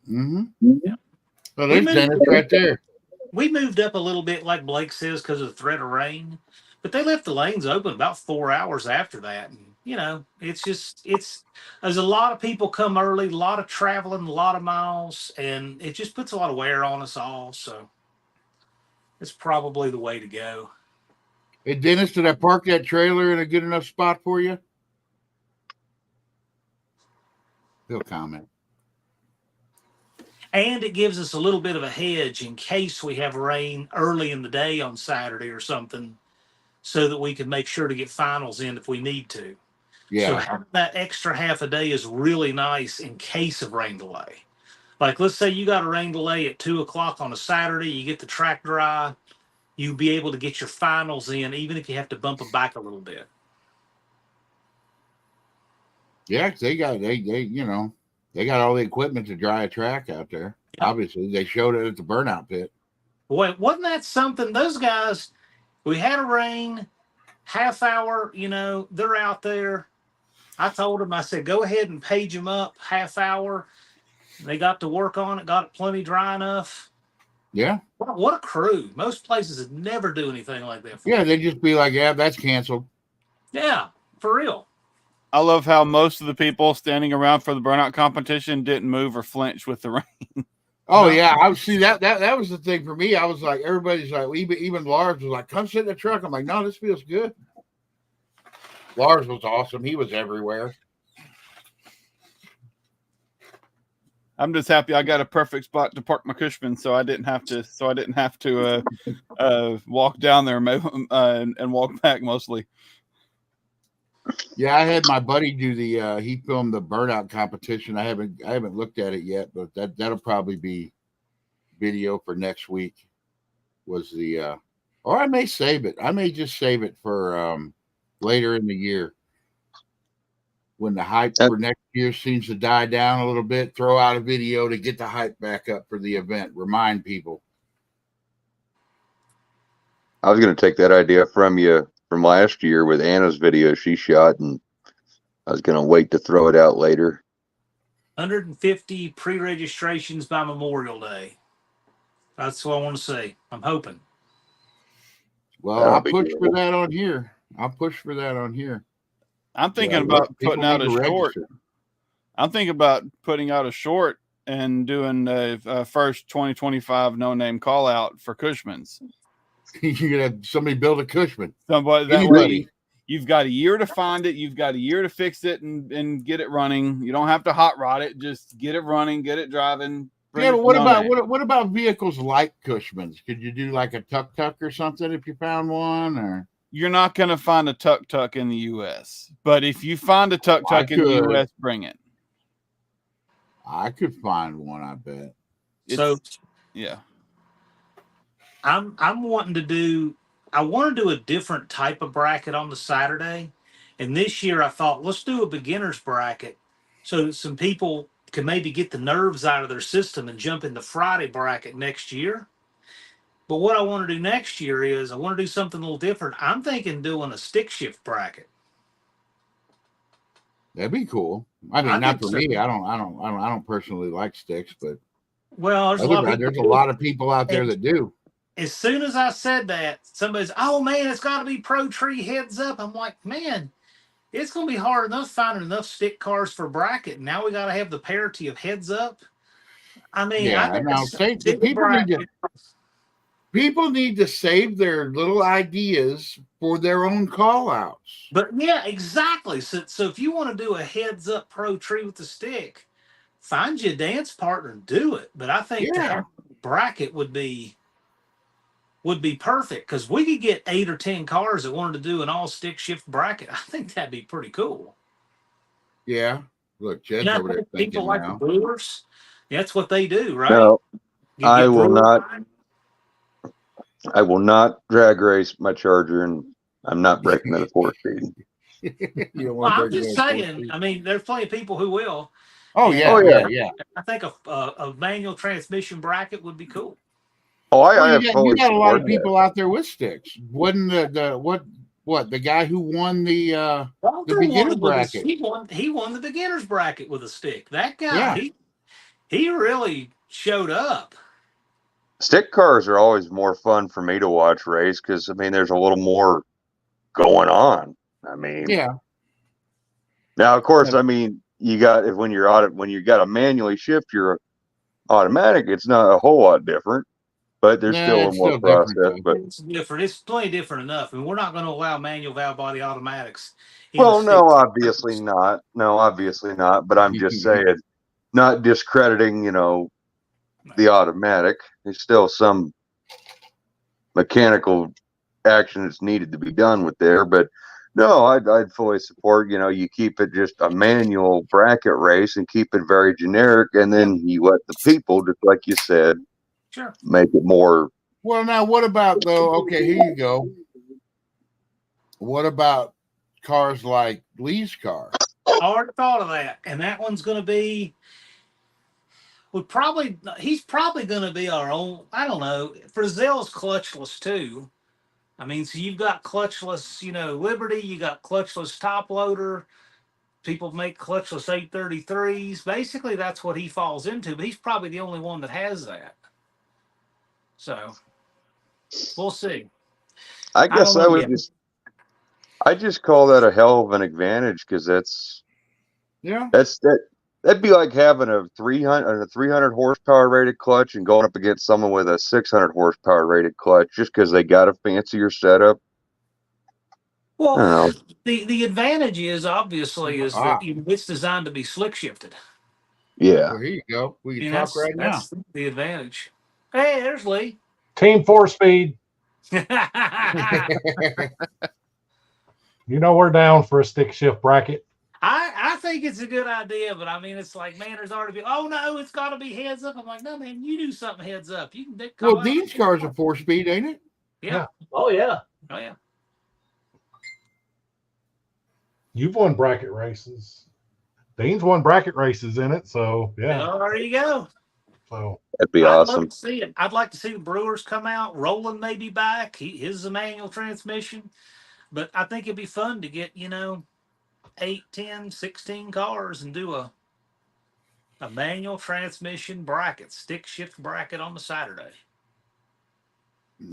Mm-hmm. Yeah. Well, there's Dennis right there. We moved up a little bit, like Blake says, because of the threat of rain. But they left the lanes open about 4 hours after that. And, there's a lot of people come early, a lot of traveling, a lot of miles, and it just puts a lot of wear on us all. So it's probably the way to go. Hey, Dennis, did I park that trailer in a good enough spot for you? He'll comment. And it gives us a little bit of a hedge in case we have rain early in the day on Saturday or something, so that we can make sure to get finals in if we need to. Yeah. So having that extra half a day is really nice in case of rain delay. Like, let's say you got a rain delay at 2:00 on a Saturday, you get the track dry, you'll be able to get your finals in, even if you have to bump it back a little bit. Yeah, they got all the equipment to dry a track out there. Yeah. Obviously, they showed it at the burnout pit. Boy, wasn't that something? Those guys, we had a rain, half hour, they're out there. I told them, I said, go ahead and page them up, half hour. They got to work on it, got it plenty dry enough. Yeah. What a crew. Most places would never do anything like that for Yeah, you. they'd just be like, yeah, that's canceled. Yeah, for real. I love how most of the people standing around for the burnout competition didn't move or flinch with the rain. Oh No. yeah, I see that was the thing for me. I was like, everybody's like, even Lars was like, come sit in the truck. I'm like, no, this feels good. Lars was awesome. He was everywhere. I'm just happy I got a perfect spot to park my Cushman, so I didn't have to walk down there and walk back mostly. Yeah, I had my buddy do the he filmed the burnout competition. I haven't looked at it yet, but that'll probably be video for next week. Was the or I may save it. I may just save it for later in the year when the hype for next year seems to die down a little bit. Throw out a video to get the hype back up for the event. Remind people. I was going to take that idea from you from last year with Anna's video she shot, and I was going to wait to throw it out later. 150 pre-registrations by Memorial Day. That's what I want to see. I'm hoping. Well, I'll push for that on here. I'm thinking about putting out a short. I'm thinking about putting out a short and doing a first 2025 no-name call out for Cushman's. You're gonna have somebody build a Cushman. Somebody that way. You've got a year to find it. You've got a year to fix it and get it running. You don't have to hot rod it. Just get it running, get it driving. Yeah, but what about vehicles like Cushman's? Could you do like a tuk-tuk or something if you found one? Or you're not going to find a tuk-tuk in the U.S. But if you find a tuk-tuk in the U.S., bring it. I could find one, I bet. Yeah. I'm wanting to do. I want to do a different type of bracket on the Saturday, and this year I thought let's do a beginner's bracket, so that some people can maybe get the nerves out of their system and jump in the Friday bracket next year. But what I want to do next year is I want to do something a little different. I'm thinking doing a stick shift bracket. That'd be cool. I mean, not for me. I don't personally like sticks, but there's a lot of people out there that do. As soon as I said that, somebody's, oh man, it's got to be Pro Tree heads up. I'm like, man, it's going to be hard enough finding enough stick cars for bracket. Now we got to have the parity of heads up. I mean, people need to save their little ideas for their own call outs. But yeah, exactly. So if you want to do a heads up Pro Tree with the stick, find you a dance partner and do it. But I think to have a bracket would be perfect because we could get 8 or 10 cars that wanted to do an all stick shift bracket. I think that'd be pretty cool. Yeah. Look, Jed's over there thinking people like the Brewers. That's what they do, right? No, I will drag race my Charger, and I'm not breaking it at 4-speed. I'm just saying. I mean, there's plenty of people who will. Oh yeah. I think a manual transmission bracket would be cool. You got a lot of people out there with sticks. Wasn't the guy who won the beginner bracket? He won the beginner's bracket with a stick. That guy, he really showed up. Stick cars are always more fun for me to watch race because I mean there's a little more going on. I mean, Now of course, I mean you got when you got to manually shift your automatic, it's not a whole lot different. But there's still more process. But it's different. It's plenty different enough. I mean, we're not going to allow manual valve body automatics. Well, no, obviously not. But I'm just saying, not discrediting, the automatic. There's still some mechanical action that's needed to be done with there. But no, I'd fully support. You keep it just a manual bracket race and keep it very generic, and then you let the people, just like you said. Sure. Make it more. Well, now what about though? Okay, here you go. What about cars like Lee's car? I already thought of that, and that one's going to be. He's probably going to be our own. I don't know. Frizzell's clutchless too. I mean, so you've got clutchless, Liberty. You got clutchless top loader. People make clutchless 833s. Basically, that's what he falls into. But he's probably the only one that has that. So we'll see. I guess don't I know would yet. I just call that a hell of an advantage because Yeah. that'd be like having a 300 horsepower rated clutch and going up against someone with a 600 horsepower rated clutch just because they got a fancier setup. I don't Well, know. the advantage is obviously is that it's designed to be slick shifted. Yeah. Well, here you go. We can And talk right now. that's the advantage. Hey, there's Lee. Team 4-speed. You know we're down for a stick shift bracket. I think it's a good idea, but I mean, it's like, man, there's already been, oh no, it's got to be heads up. I'm like, no, man, you do something heads up. You can call Well, out. Dean's car's a 4-speed, ain't it? Yeah. Oh, yeah. Oh, yeah. You've won bracket races. Dean's won bracket races in it, so yeah. Oh, there you go. So That'd be I'd awesome. love to see it. I'd like to see the Brewers come out. Roland may be back. His is a manual transmission. But I think it'd be fun to get, 8, 10, 16 cars and do a manual transmission bracket, stick shift bracket on the Saturday.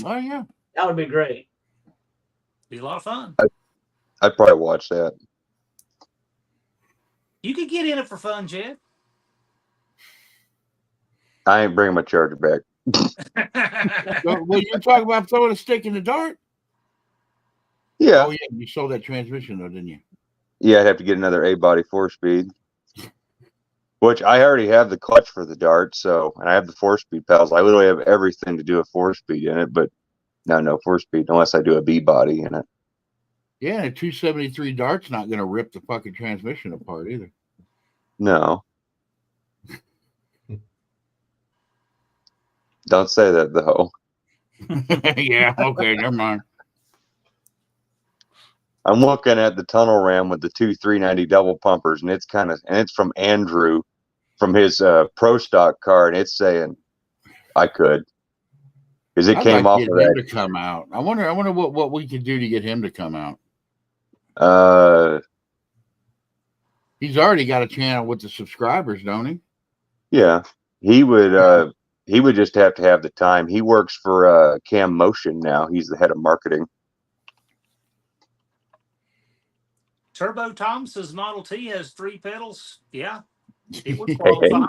Oh, yeah. That would be great. Be a lot of fun. I'd probably watch that. You could get in it for fun, Jed. I ain't bringing my charger back. Well, you're talking about throwing a stick in the dart? Yeah. Oh, yeah. You sold that transmission, though, didn't you? Yeah, I'd have to get another A-body 4-speed. Which I already have the clutch for the dart, and I have the 4-speed pedals. I literally have everything to do a 4-speed in it, but no 4-speed unless I do a B-body in it. Yeah, a 273 dart's not going to rip the fucking transmission apart either. No. Don't say that, though. Yeah, okay, never mind. I'm looking at the tunnel ram with the two 390 double pumpers, and it's from Andrew from his pro stock car, and it's saying I could because it I'd came like off to get of him that. to come out. I wonder what we could do to get him to come out. He's already got a channel with the subscribers, don't he? Yeah, he would just have to have the time. He works for Cam Motion now. He's the head of marketing. Turbo Thomas's Model T has 3 pedals. Yeah, it would qualify.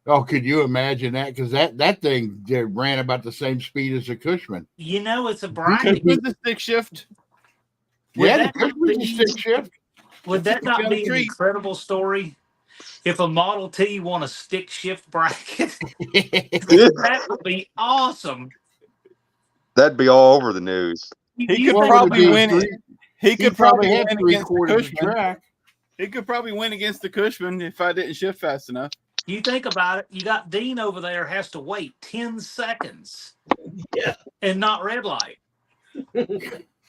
Oh, could you imagine that? Because that thing ran about the same speed as a Cushman. It's a bracket. With the stick shift. Yeah, the Cushman's a stick shift. Would that not be an incredible story? If a Model T won a stick shift bracket, that would be awesome. That'd be all over the news. He could probably win. He could probably have win against the 3/4 of the Cushman. track. He could probably win against the Cushman if I didn't shift fast enough. You think about it. You got Dean over there has to wait 10 seconds. Yeah. And not red light.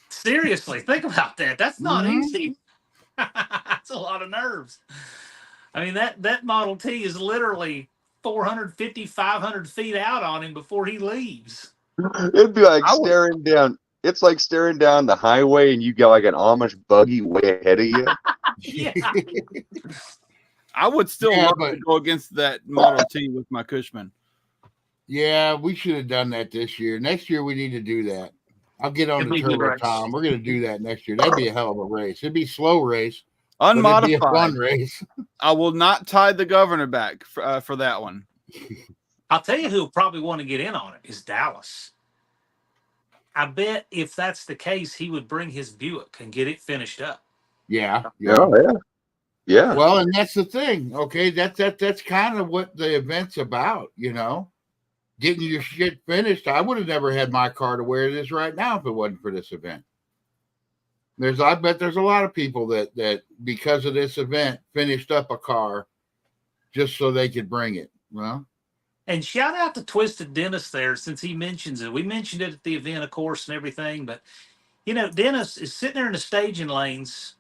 Seriously, think about that. That's not easy. That's a lot of nerves. I mean, that Model T is literally 450, 500 feet out on him before he leaves. It'd be like staring down. It's like staring down the highway and you got like an Amish buggy way ahead of you. Yeah. I would still love to go against that Model T with my Cushman. Yeah, we should have done that this year. Next year, we need to do that. I'll get on the Turbo Tom. We're going to do that next year. That'd be a hell of a race. It'd be a slow race. Unmodified. It'd be a fun race. I will not tie the governor back for that one. I'll tell you who probably want to get in on it is Dallas. I bet if that's the case, he would bring his Buick and get it finished up. Yeah. Oh, yeah. Yeah. Well, and that's the thing. Okay, that's kind of what the event's about, getting your shit finished. I would have never had my car to where it is right now if it wasn't for this event. I bet there's a lot of people that because of this event finished up a car just so they could bring it. Well, and shout out to Twisted Dennis there, since he mentions it. We mentioned it at the event, of course, and everything, but Dennis is sitting there in the staging lanes,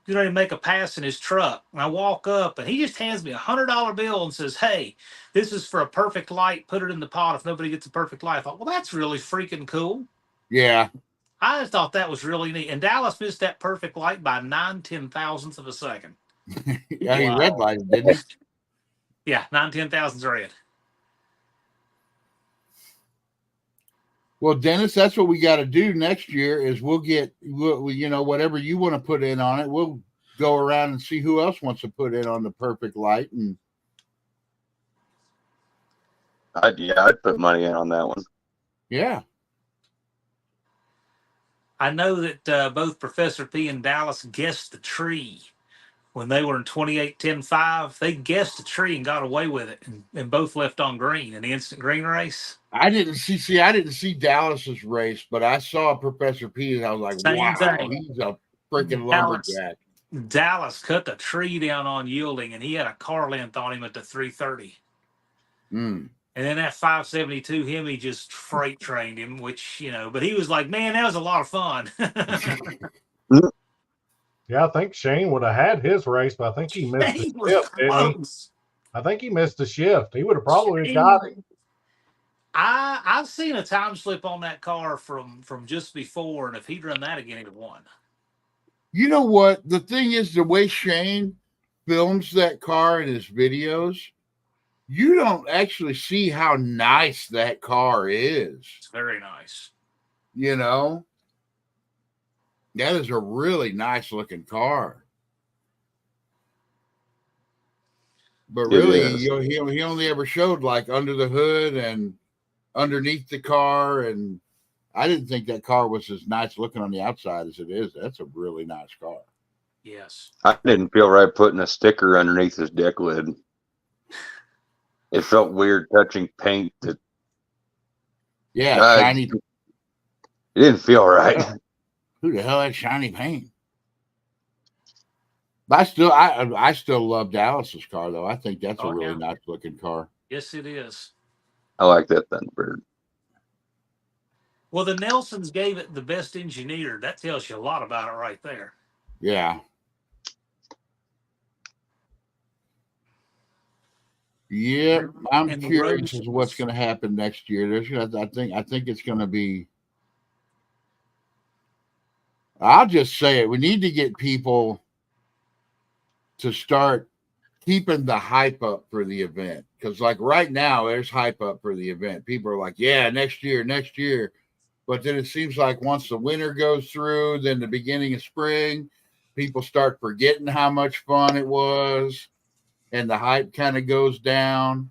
getting ready to make a pass in his truck. And I walk up and he just hands me $100 bill and says, "Hey, this is for a perfect light. Put it in the pot if nobody gets a perfect light." I thought, well, that's really freaking cool. Yeah. I just thought that was really neat. And Dallas missed that perfect light by 9/10 thousandths of a second. Yeah, he red lighted, didn't he? Yeah, 9/10 thousandths red. Well, Dennis, that's what we got to do next year. Is whatever you want to put in on it, we'll go around and see who else wants to put in on the perfect light. And I'd put money in on that one. yeah. I know that both Professor P and Dallas guessed the tree when they were in 28-10-5. They guessed the tree and got away with it, and both left on green in the instant green race. I didn't see Dallas's race, but I saw Professor P and I was like, Same wow, thing. he's a freaking lumberjack. Dallas cut the tree down on yielding, and he had a car length on him at the 330. Mm. And then that 572 Hemi just freight trained him, which, but he was like, man, that was a lot of fun. Yeah, I think Shane would have had his race, but I think he missed the shift, didn't he? I think he missed the shift. He would have probably got him. I've seen a time slip on that car from just before, and if he'd run that again, he'd have won. You know what? The thing is, the way Shane films that car in his videos, you don't actually see how nice that car is. It's very nice. That is a really nice looking car. But really, he only ever showed like under the hood and underneath the car, and I didn't think that car was as nice looking on the outside as it is. That's a really nice car. Yes. I didn't feel right putting a sticker underneath his deck lid. It felt weird touching paint. Shiny. It didn't feel right. Who the hell has shiny paint? But I still love Dallas's car though. I think that's a really nice looking car. Yes, it is. I like that Thunderbird. Well, the Nelsons gave it the best engineer. That tells you a lot about it right there. Yeah. Yeah, I'm curious as to what's going to happen next year. I think it's going to be. I'll just say it. We need to get people to start keeping the hype up for the event, because like right now, there's hype up for the event. People are like, "Yeah, next year." But then it seems like once the winter goes through, then the beginning of spring, people start forgetting how much fun it was, and the hype kind of goes down.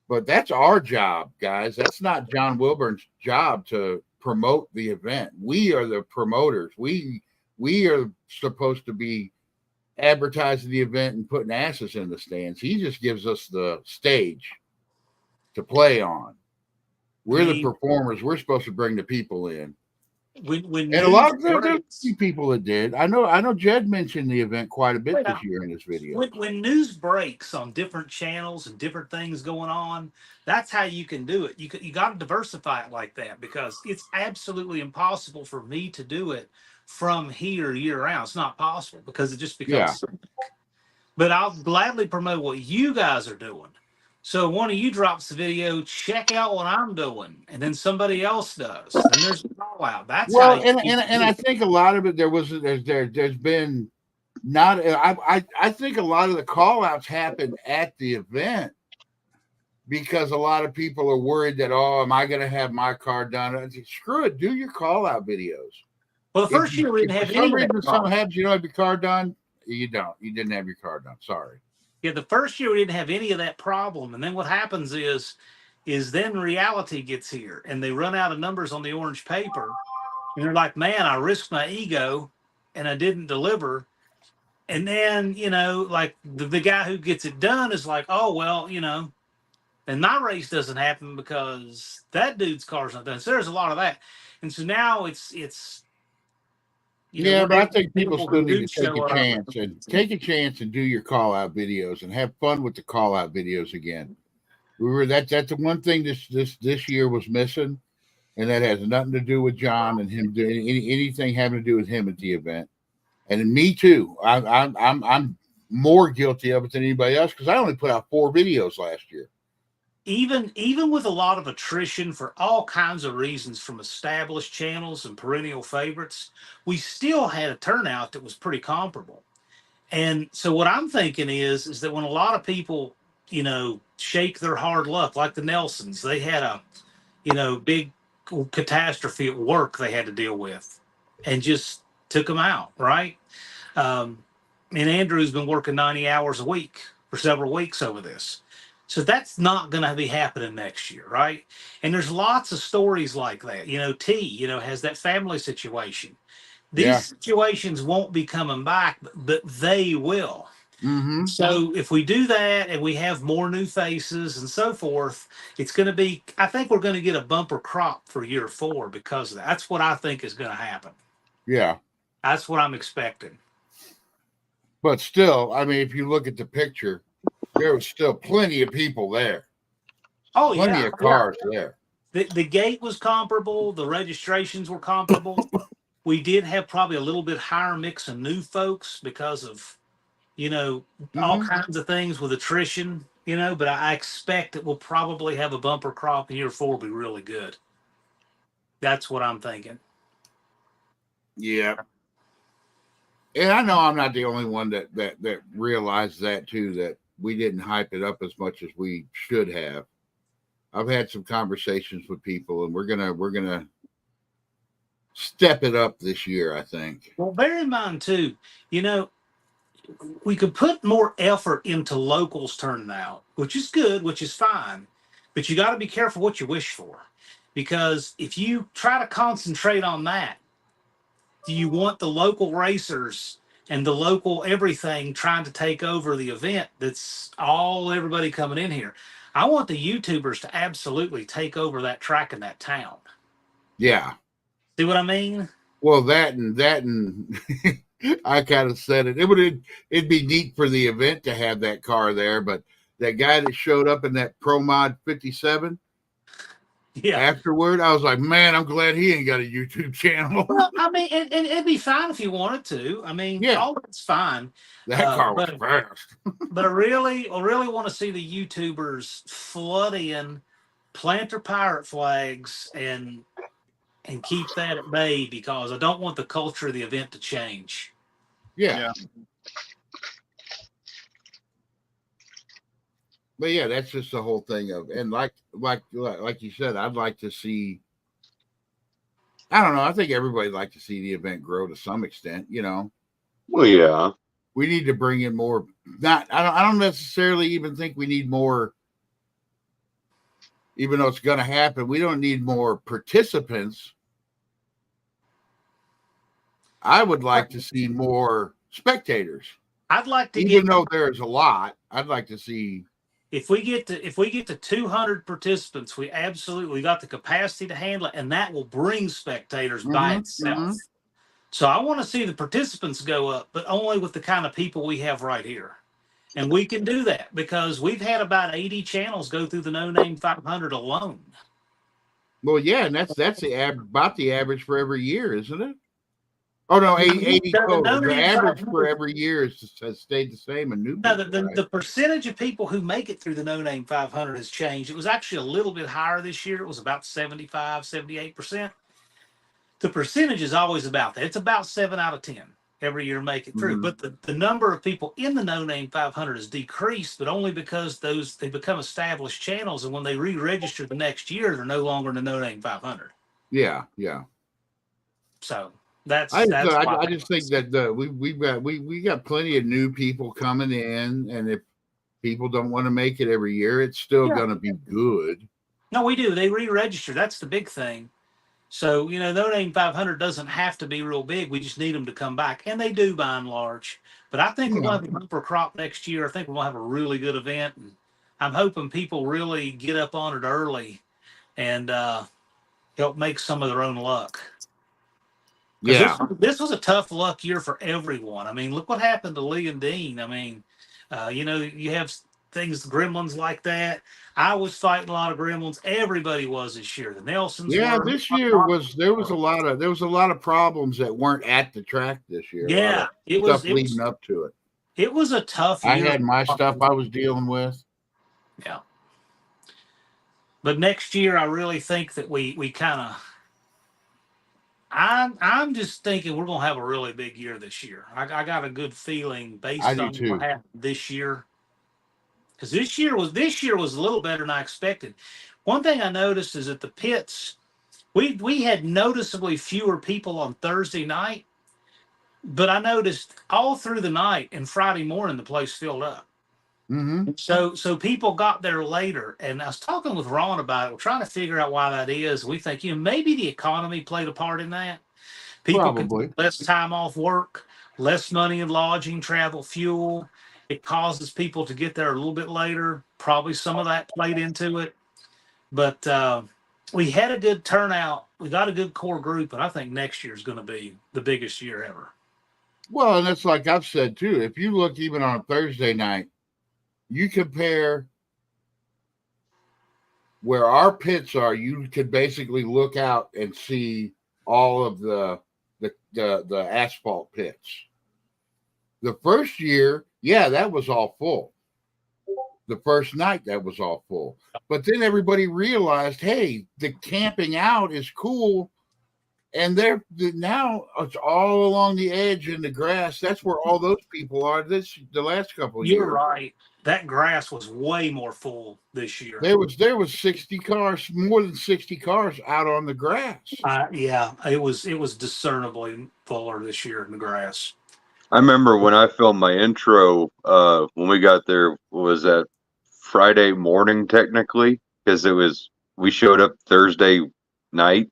But that's our job, guys. That's not John Wilburn's job to promote the event. We are the promoters. We are supposed to be advertising the event and putting asses in the stands. He just gives us the stage to play on. We're the performers. We're supposed to bring the people in. And a lot of there's people that did. I know Jed mentioned the event quite a bit this year in his video. When news breaks on different channels and different things going on, that's how you can do it. You got to diversify it like that, because it's absolutely impossible for me to do it from here year round. It's not possible because it just becomes. Yeah. But I'll gladly promote what you guys are doing. So one of you drops the video, check out what I'm doing, and then somebody else does. And there's a call out. That's well, and I think a lot of it there's been not. I think a lot of the call outs happen at the event because a lot of people are worried that, oh, am I going to have my car done? I said, screw it, do your call out videos. Well, the first year we didn't have any. For some reason, someone has you don't have your car done. You don't. You didn't have your car done. Sorry. Yeah, the first year we didn't have any of that problem. And then what happens is then reality gets here and they run out of numbers on the orange paper. And they're like, man, I risked my ego and I didn't deliver. And then, like the guy who gets it done is like, oh, well, and my race doesn't happen because that dude's car's not done. So there's a lot of that. And so now it's but I think people still need to take a chance and do your call out videos and have fun with the call out videos again. That's the one thing this year was missing, and that has nothing to do with John and him doing anything having to do with him at the event. And me too. I'm more guilty of it than anybody else because I only put out 4 videos last year. Even with a lot of attrition for all kinds of reasons from established channels and perennial favorites, we still had a turnout that was pretty comparable. And so what I'm thinking is that when a lot of people, shake their hard luck, like the Nelsons, they had a, big, catastrophe at work they had to deal with, and just took them out, right? And Andrew's been working 90 hours a week for several weeks over this. So that's not going to be happening next year, right? And there's lots of stories like that. Has that family situation. These situations won't be coming back, but they will. Mm-hmm. So if we do that and we have more new faces and so forth, it's going to be, I think we're going to get a bumper crop for year 4 because of that. That's what I think is going to happen. Yeah. That's what I'm expecting. But still, I mean, if you look at the picture, there was still plenty of people there. Oh, plenty of cars there. The gate was comparable. The registrations were comparable. We did have probably a little bit higher mix of new folks because of, all kinds of things with attrition, but I expect that we'll probably have a bumper crop in year 4 will be really good. That's what I'm thinking. Yeah. And I know I'm not the only one that realized that too, that we didn't hype it up as much as we should have. I've had some conversations with people, and we're gonna step it up this year, I think. Well, bear in mind too, we could put more effort into locals turning out, which is good, which is fine, but you got to be careful what you wish for, because if you try to concentrate on that, do you want the local racers and the local everything trying to take over the event? That's all everybody coming in here. I want the YouTubers to absolutely take over that track in that town. Yeah. See what I mean? Well, that and I kind of said it. It'd be neat for the event to have that car there, but that guy that showed up in that Pro Mod 57, afterward, I was like, man, I'm glad he ain't got a YouTube channel. Well, I mean, and it'd be fine if you wanted to. I mean, all that's fine. That car was fast. But I really want to see the YouTubers flood in, plant their pirate flags, and keep that at bay, because I don't want the culture of the event to change. Yeah. But yeah, that's just the whole thing of, and like you said, I'd like to see. I don't know. I think everybody'd like to see the event grow to some extent. Well, yeah. We need to bring in more. I don't necessarily even think we need more. Even though it's going to happen, we don't need more participants. I would like to see more spectators. I'd like to, even though there's a lot, I'd like to see. If we get to 200 participants, we absolutely got the capacity to handle it, and that will bring spectators by itself. So I want to see the participants go up, but only with the kind of people we have right here. And we can do that because we've had about 80 channels go through the No Name 500 alone. Well, yeah, and that's about the average for every year, isn't it? Oh no, 80 total. The average for every year has stayed the same. And new. No, the percentage of people who make it through the No Name 500 has changed. It was actually a little bit higher this year. It was about 75, 78%. The percentage is always about that. It's about 7 out of 10 every year make it through. But the number of people in the No Name 500 has decreased, but only because they become established channels, and when they re-register the next year, they're no longer in the No Name 500. Yeah. So that's I just think that we got plenty of new people coming in, and if people don't want to make it every year, it's still going to be good. No, we do. They re-register. That's the big thing. So, No Name 500 doesn't have to be real big. We just need them to come back. And they do by and large. But I think we're going to have a bumper crop next year. I think we're going to have a really good event. And I'm hoping people really get up on it early and help make some of their own luck. Yeah. This was a tough luck year for everyone. I mean, look what happened to Lee and Dean. I mean, you have things, gremlins like that. I was fighting a lot of gremlins. Everybody was this year. The Nelsons. Yeah, this year there was a lot of problems that weren't at the track this year. Yeah, it was leading up to it. It was a tough year. I had my stuff I was dealing with. Yeah. But next year, I really think that we kind of. I'm just thinking we're gonna have a really big year this year. I got a good feeling based on what happened this year. Because this year was a little better than I expected. One thing I noticed is that the pits, We had noticeably fewer people on Thursday night, but I noticed all through the night and Friday morning the place filled up. Mm-hmm. So people got there later, and I was talking with Ron about it. We're trying to figure out why that is. We think maybe the economy played a part in that. People can Probably. take less time off work, less money in lodging, travel, fuel. It causes people to get there a little bit later. Probably some of that played into it. But we had a good turnout. We got a good core group, and I think next year is going to be the biggest year ever. Well, and it's like I've said too. If you look even on a Thursday night, you compare where our pits are. You could basically look out and see all of the asphalt pits. The first year, yeah, that was all full. The first night, that was all full. But then everybody realized, hey, the camping out is cool. And now it's all along the edge in the grass. That's where all those people are the last couple of years. You're right. That grass was way more full this year. There was 60 cars, more than 60 cars out on the grass. Yeah, it was discernibly fuller this year in the grass. I remember when I filmed my intro, when we got there, was that Friday morning technically, because we showed up Thursday night.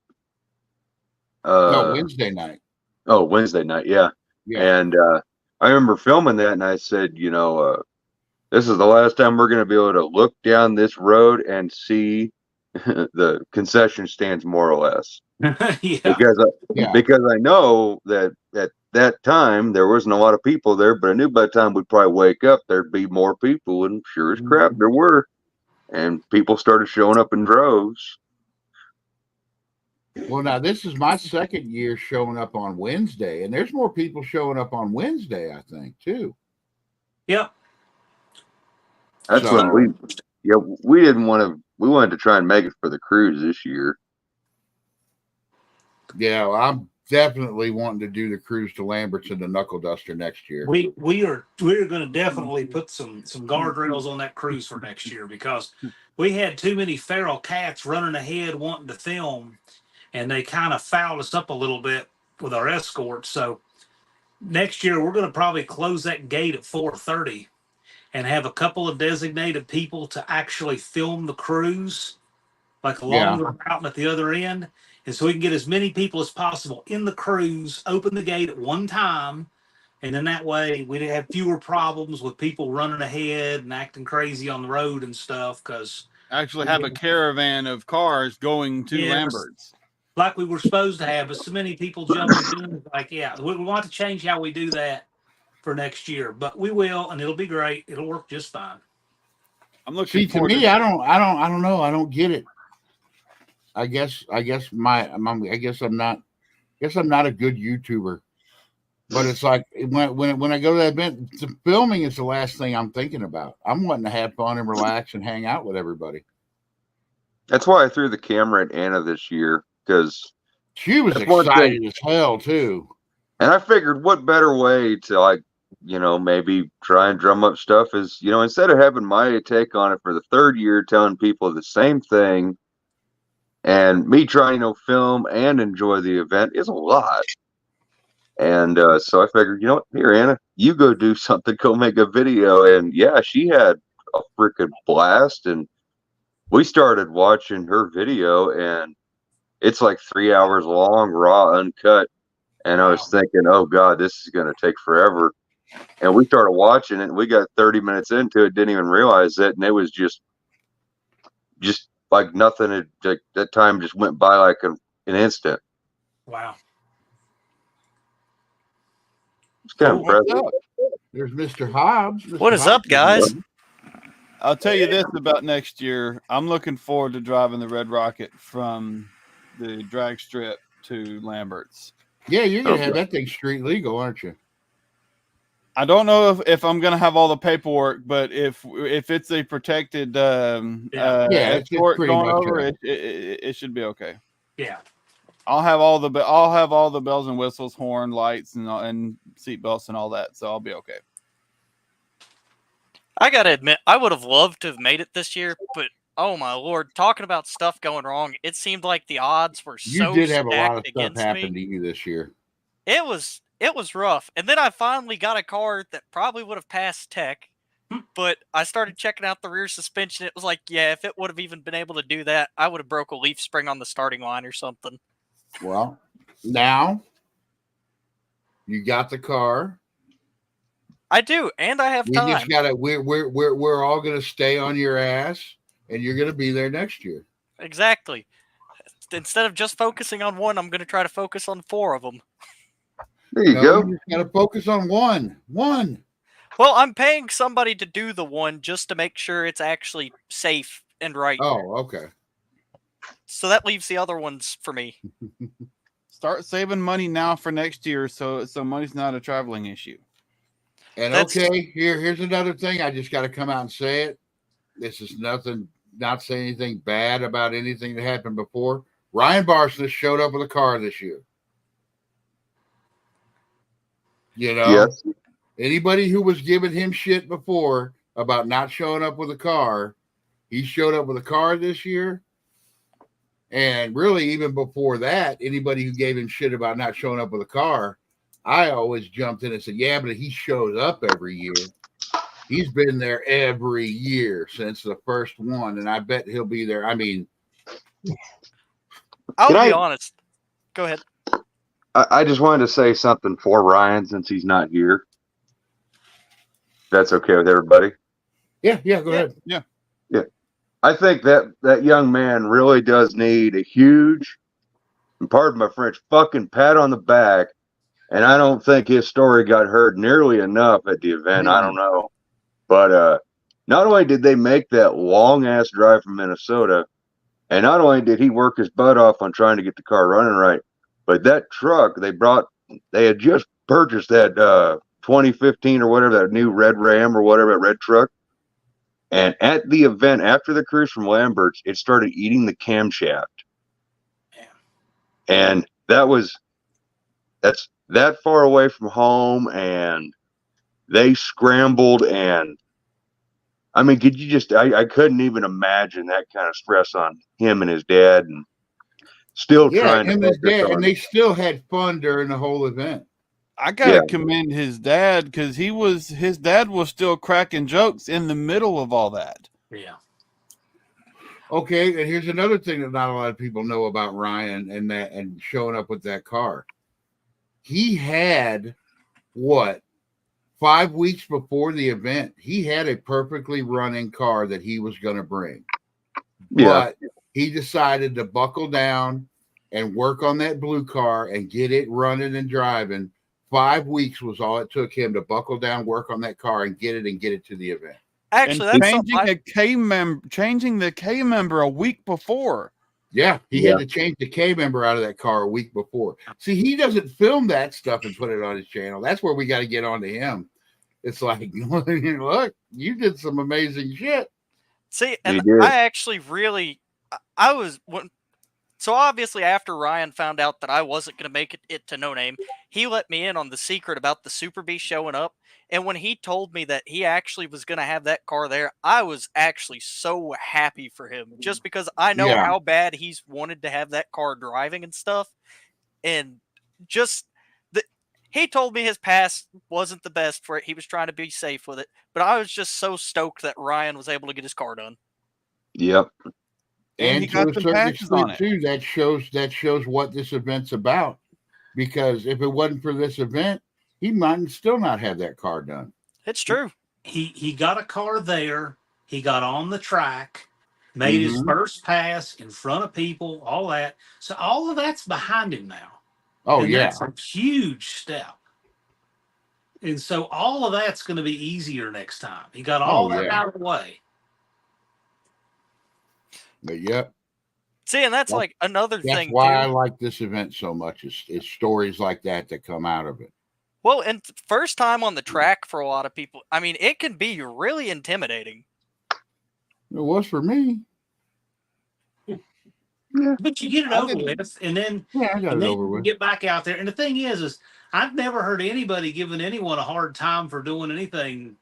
No, Wednesday night. Oh, Wednesday night, yeah. And I remember filming that, and I said, this is the last time we're going to be able to look down this road and see the concession stands, more or less. Yeah. Because I know that at that time there wasn't a lot of people there, but I knew by the time we'd probably wake up, there'd be more people, and sure as crap, there were. And people started showing up in droves. Well, now this is my second year showing up on Wednesday, and there's more people showing up on Wednesday, I think, too. Yep. That's what we wanted to try and make it for the cruise this year. Yeah, well, I'm definitely wanting to do the cruise to Lambert's and the Knuckle Duster next year. We're going to definitely put some guardrails on that cruise for next year, because we had too many feral cats running ahead wanting to film, and they kind of fouled us up a little bit with our escort. So next year we're going to probably close that gate at 4:30 and have a couple of designated people to actually film the cruise, like along the route and at the other end. And so we can get as many people as possible in the cruise, open the gate at one time. And then that way we'd have fewer problems with people running ahead and acting crazy on the road and stuff. Because actually have a caravan of cars going to Lambert's. Like we were supposed to have, but so many people jumping in. Like, yeah, we want to change how we do that for next year, but we will, and it'll be great. It'll work just fine. I'm looking to me, I don't know. I don't get it. I guess I'm not a good YouTuber, but it's like when I go to that event, the filming is the last thing I'm thinking about. I'm wanting to have fun and relax and hang out with everybody. That's why I threw the camera at Anna this year, because she was excited as hell too. And I figured, what better way to maybe try and drum up stuff is, instead of having my take on it for the third year, telling people the same thing, and me trying to film and enjoy the event is a lot. And so I figured, here, Anna, you go do something, go make a video. And yeah, she had a freaking blast. And we started watching her video, and it's like 3 hours long, raw, uncut. And I was thinking, oh God, this is going to take forever. And we started watching it, and we got 30 minutes into it, didn't even realize it. And it was just like nothing. That time just went by like an instant. Wow. It's kind of impressive. There's Mr. Hobbs. What is up, guys? I'll tell you this about next year. I'm looking forward to driving the Red Rocket from the drag strip to Lambert's. Yeah, you're going to have that thing street legal, aren't you? I don't know if I'm going to have all the paperwork, but if it's a protected escort going over, it should be okay. Yeah. I'll have all the bells and whistles, horn, lights, and seat belts and all that, so I'll be okay. I gotta admit, I would have loved to have made it this year, but Oh my lord! Talking about stuff going wrong, it seemed like the odds were You so did have a lot of stacked stuff against happen me. to you this year. It was rough, and then I finally got a car that probably would have passed tech. But I started checking out the rear suspension. It was like, yeah, if it would have even been able to do that, I would have broke a leaf spring on the starting line or something. Well, now you got the car. I do, and I have We time. just gotta. We're all gonna stay on your ass, and you're gonna be there next year. Exactly. Instead of just focusing on one, I'm going to try to focus on 4 of them. There you go. You just gotta focus on one. One. Well, I'm paying somebody to do the one just to make sure it's actually safe and right. Oh, okay. So that leaves the other ones for me. Start saving money now for next year, so money's not a traveling issue. And okay, here's another thing. I just got to come out and say it. This is nothing. Not saying anything bad about anything that happened before. Ryan Barsness showed up with a car this year. You know, Yes. anybody who was giving him shit before about not showing up with a car, he showed up with a car this year. And really, even before that, anybody who gave him shit about not showing up with a car, I always jumped in and said, yeah, but he shows up every year. He's been there every year since the first one, and I bet he'll be there. I mean, I'll be honest. Go ahead. I just wanted to say something for Ryan since he's not here. That's okay with everybody? Yeah, go ahead. Yeah. I think that young man really does need a huge, and pardon my French, fucking pat on the back. And I don't think his story got heard nearly enough at the event. I don't know. But not only did they make that long ass drive from Minnesota, and not only did he work his butt off on trying to get the car running right, but that truck they had just purchased that 2015 or whatever, that new red Ram or whatever, that red truck. And at the event, after the cruise from Lambert's, it started eating the camshaft. Yeah. And that's that far away from home, and they scrambled, and I mean, could you just, I couldn't even imagine that kind of stress on him and his dad, and still trying to his dad, and they still had fun during the whole event. I gotta commend his dad because his dad was still cracking jokes in the middle of all that. Yeah. Okay, and here's another thing that not a lot of people know about Ryan and showing up with that car. He had 5 weeks before the event, he had a perfectly running car that he was going to bring. But he decided to buckle down and work on that blue car and get it running and driving. 5 weeks was all it took him to buckle down, work on that car, and get it to the event. Actually, and that's changing the K member a week before. Yeah, he had to change the K member out of that car a week before. See, he doesn't film that stuff and put it on his channel. That's where we got to get on to him. It's like, look, you did some amazing shit. See, and I actually really, so obviously after Ryan found out that I wasn't going to make it to No Name, he let me in on the secret about the Super Bee showing up. And when he told me that he actually was going to have that car there, I was actually so happy for him, just because I know how bad he's wanted to have that car driving and stuff. And just he told me his past wasn't the best for it. He was trying to be safe with it. But I was just so stoked that Ryan was able to get his car done. Yep. And he got to a some certain patches on extent too, that shows what this event's about. Because if it wasn't for this event, he might still not have that car done. It's true. He got a car there. He got on the track, made his first pass in front of people, all that. So all of that's behind him now. Oh, and yeah. That's a huge step. And so all of that's going to be easier next time. He got all that out of the way. But yep. See, and that's like another thing. That's why I like this event so much is stories like that come out of it. Well, and first time on the track for a lot of people, I mean, it can be really intimidating. It was for me. Yeah. But you get it over with, and then I got it over with. Get back out there. And the thing is I've never heard anybody giving anyone a hard time for doing anything,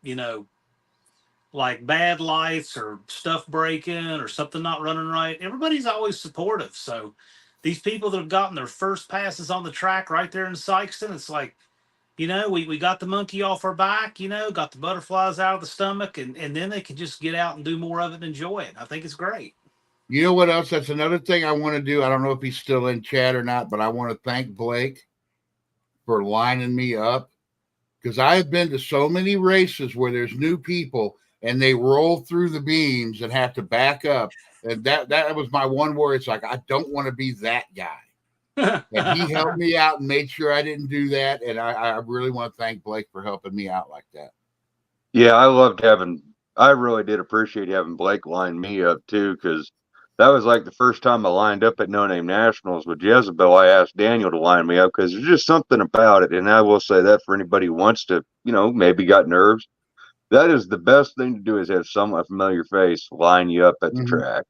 like bad lights or stuff breaking or something not running right, everybody's always supportive. So these people that have gotten their first passes on the track right there in Sykeston, it's like, we got the monkey off our back, got the butterflies out of the stomach, and then they can just get out and do more of it and enjoy it. I think it's great. You know what else? That's another thing I want to do. I don't know if he's still in chat or not, but I want to thank Blake for lining me up, because I have been to so many races where there's new people and they roll through the beams and have to back up. And that was my one word. It's like, I don't want to be that guy. And he helped me out and made sure I didn't do that. And I really want to thank Blake for helping me out like that. Yeah, I really did appreciate having Blake line me up too, because that was like the first time I lined up at No Name Nationals with Jezebel. I asked Daniel to line me up because there's just something about it. And I will say that for anybody who wants to, maybe got nerves, that is the best thing to do, is have a familiar face line you up at the track.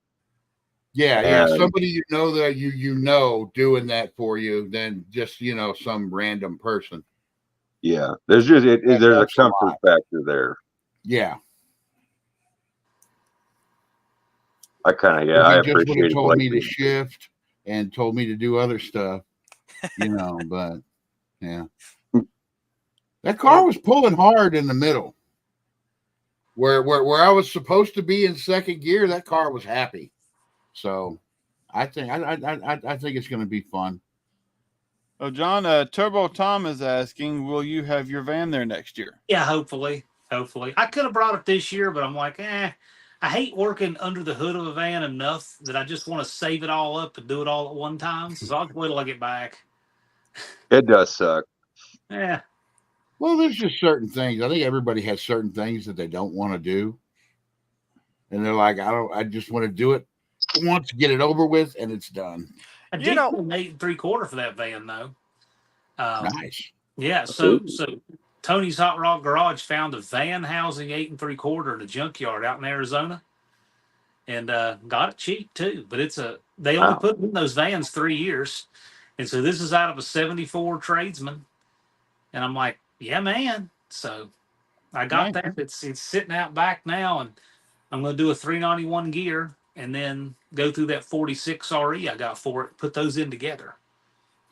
Yeah, somebody that you doing that for you than just some random person. Yeah, there's a comfort factor there. Yeah, I he just would have appreciate it. Told me to shift and told me to do other stuff, but yeah, that car was pulling hard in the middle. Where I was supposed to be in second gear, that car was happy. So I think it's going to be fun. Oh, John, Turbo Tom is asking, will you have your van there next year? Yeah, hopefully. I could have brought it this year, but I'm like, I hate working under the hood of a van enough that I just want to save it all up and do it all at one time. So I'll wait till I get back. It does suck. Yeah. Well, there's just certain things. I think everybody has certain things that they don't want to do. And they're like, I just want to do it once, get it over with, and it's done. I did an 8 3/4 for that van, though. Nice. Yeah, so Tony's Hot Rod Garage found a van housing 8 3/4 at a junkyard out in Arizona, and got it cheap too. But they only put in those vans 3 years, and so this is out of a 74 Tradesman, and I'm like, yeah, man. So I got that. It's sitting out back now, and I'm going to do a 391 gear and then go through that 46 RE I got for it. Put those in together.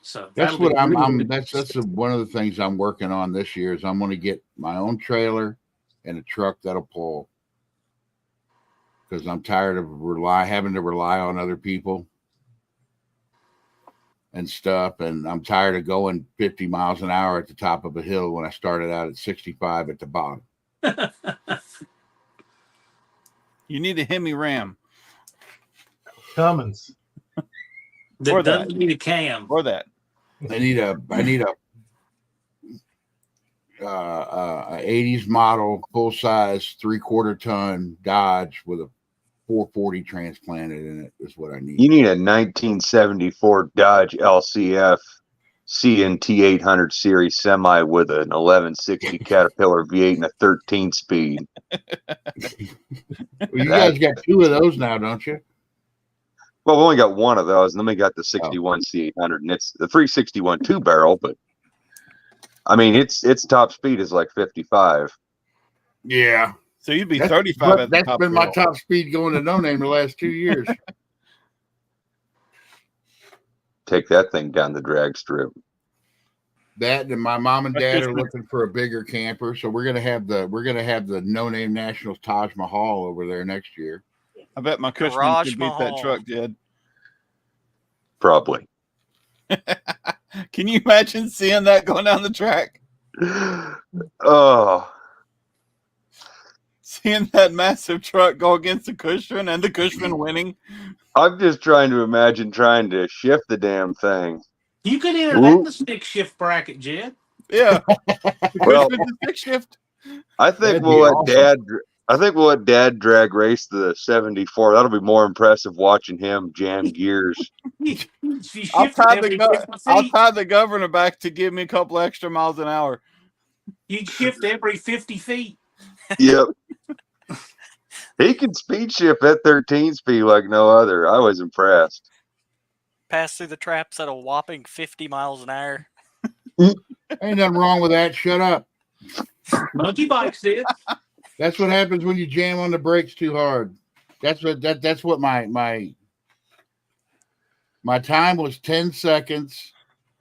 So that's what that's one of the things I'm working on this year is I'm going to get my own trailer and a truck that'll pull, because I'm tired of having to rely on other people and stuff, and I'm tired of going 50 miles an hour at the top of a hill when I started out at 65 at the bottom. You need a Hemi Ram. Cummins. That doesn't need a cam. Or that. I need a 80s model, full size, 3/4 ton Dodge with a 440 transplanted in it is what I need. You need a 1974 Dodge LCF CNT 800 series semi with an 1160 Caterpillar V8 and a 13 speed. Well, you guys got 2 of those now, don't you? Well, we only got 1 of those, and then we got the 61 C800, and it's the 361 2-barrel, but I mean, its top speed is like 55. Yeah. So you'd be 35 at the That's top. been my top speed going to No Name the last 2 years. Take that thing down the drag strip. That and my mom and dad are looking for a bigger camper, so we're gonna have the No Name Nationals Taj Mahal over there next year. I bet my Cushman could beat that truck, Jed. Probably. Can you imagine seeing that going down the track? Oh. Seeing that massive truck go against the Cushman and the Cushman winning. I'm just trying to imagine trying to shift the damn thing. You could enter that in the stick shift bracket, Jed. Yeah. Well, the stick shift. I think we'll let Dad drag race the 74. That'll be more impressive watching him jam gears. I'll tie the governor back to give me a couple extra miles an hour. You'd shift every 50 feet. Yep. He can speed shift at 13 speed like no other. I was impressed. Pass through the traps at a whopping 50 miles an hour. Ain't nothing wrong with that. Shut up. Monkey bikes did. That's what happens when you jam on the brakes too hard. That's what my time was 10 seconds,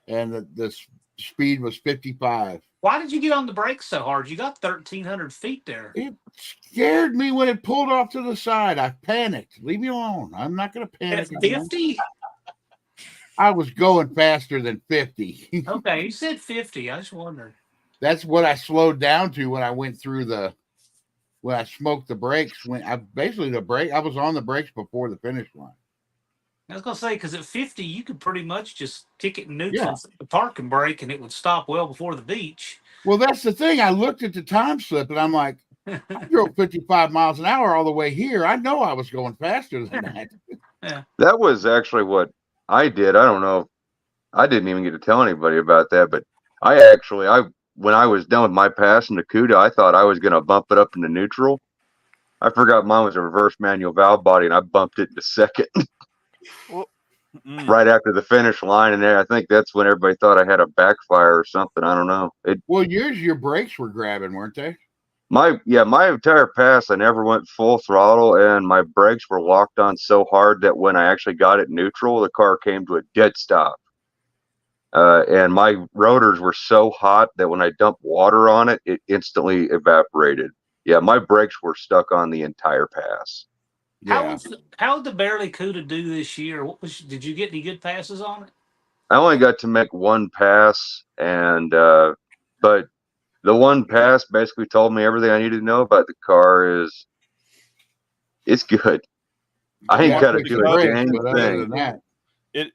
and the speed was 55. Why did you get on the brakes so hard? You got 1,300 feet there. It scared me when it pulled off to the side. I panicked. Leave me alone. I'm not going to panic. At 50? I was going faster than 50. Okay, you said 50. I just wondered. That's what I slowed down to when I went through when I smoked the brakes. When I was on the brakes before the finish line. I was gonna say, because at 50 you could pretty much just kick it in neutral, the parking brake, and it would stop well before the beach. Well, that's the thing. I looked at the time slip, and I'm like, I drove 55 miles an hour all the way here. I know I was going faster than that. Yeah. That was actually what I did. I don't know. I didn't even get to tell anybody about that, but when I was done with my pass in Nakuda, I thought I was going to bump it up into neutral. I forgot mine was a reverse manual valve body, and I bumped it into second right after the finish line. And there, I think that's when everybody thought I had a backfire or something. I don't know. Well, your brakes were grabbing, weren't they? My entire pass, I never went full throttle, and my brakes were locked on so hard that when I actually got it neutral, the car came to a dead stop. And my rotors were so hot that when I dumped water on it, it instantly evaporated. Yeah, my brakes were stuck on the entire pass. Yeah. How did the Barely Cuda do this year? Did you get any good passes on it? I only got to make one pass, and but the one pass basically told me everything I needed to know about the car. It's good. I ain't got to do a dang thing. It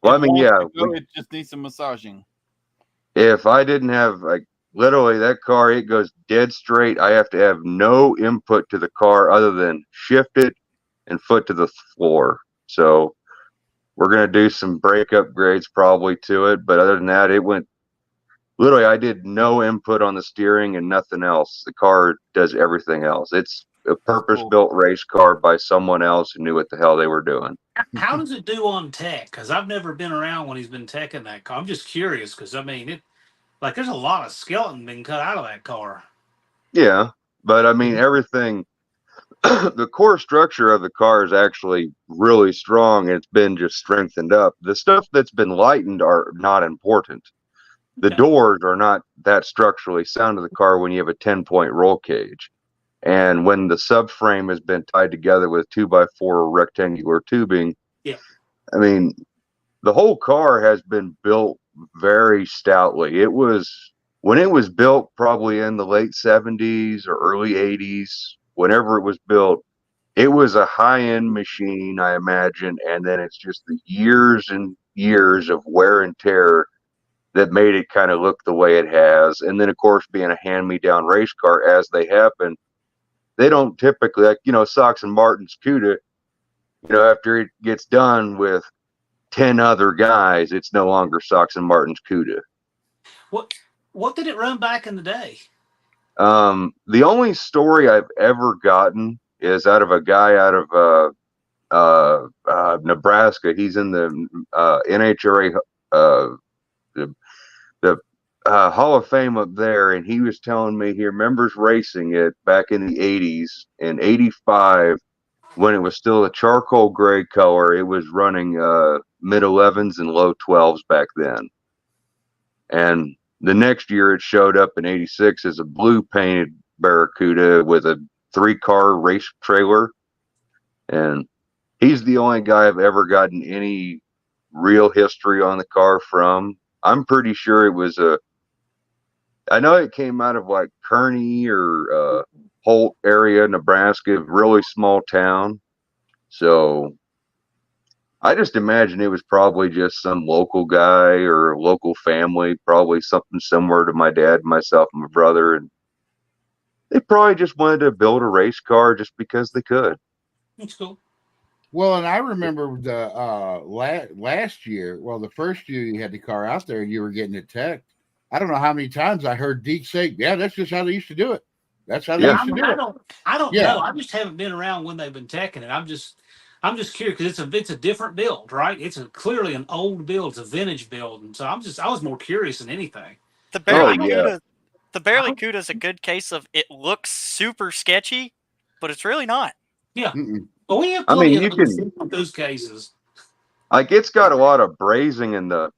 just needs some massaging. If I didn't have literally that car, it goes dead straight. I have to have no input to the car other than shift it and foot to the floor. So we're gonna do some brake upgrades probably to it, but other than that, it went. Literally, I did no input on the steering and nothing else. The car does everything else. It's a purpose-built race car by someone else who knew what the hell they were doing. How does it do on tech? Because I've never been around when he's been teching that car. I'm just curious because, I mean, there's a lot of skeleton being cut out of that car. Yeah, but I mean, everything, the core structure of the car is actually really strong. It's been just strengthened up. The stuff that's been lightened are not important. The doors are not that structurally sound to the car when you have a 10-point roll cage. And when the subframe has been tied together with 2x4 rectangular tubing, I mean, the whole car has been built very stoutly. When it was built probably in the late 70s or early 80s, whenever it was built, it was a high-end machine, I imagine. And then it's just the years and years of wear and tear that made it kind of look the way it has. And then, of course, being a hand-me-down race car, as they happen, they don't typically, Sox and Martin's Cuda, after it gets done with 10 other guys, it's no longer Sox and Martin's Cuda. What did it run back in the day? The only story I've ever gotten is out of a guy out of Nebraska. He's in the NHRA, the Hall of Fame up there, and he was telling me he remembers racing it back in the 80s. In 85, when it was still a charcoal gray color, it was running mid 11s and low 12s back then. And the next year it showed up in 86 as a blue painted Barracuda with a 3-car race trailer. And he's the only guy I've ever gotten any real history on the car from. I'm pretty sure it was I know it came out of like Kearney or Holt area, Nebraska, really small town. So I just imagine it was probably just some local guy or local family, probably something similar to my dad, myself, and my brother. And they probably just wanted to build a race car just because they could. That's cool. Well, and I remember the last year, the first year you had the car out there and you were getting it teched. I don't know how many times I heard Deke say, yeah, that's just how they used to do it. That's how they used to do it. I don't know. I just haven't been around when they've been teching it. I'm just curious because it's a different build, right? It's clearly an old build. It's a vintage build. And so I was more curious than anything. The The Barracuda is a good case of it looks super sketchy, but it's really not. Yeah. Mm-mm. Well, we have I mean, plenty you of those cases. Like it's got a lot of brazing in the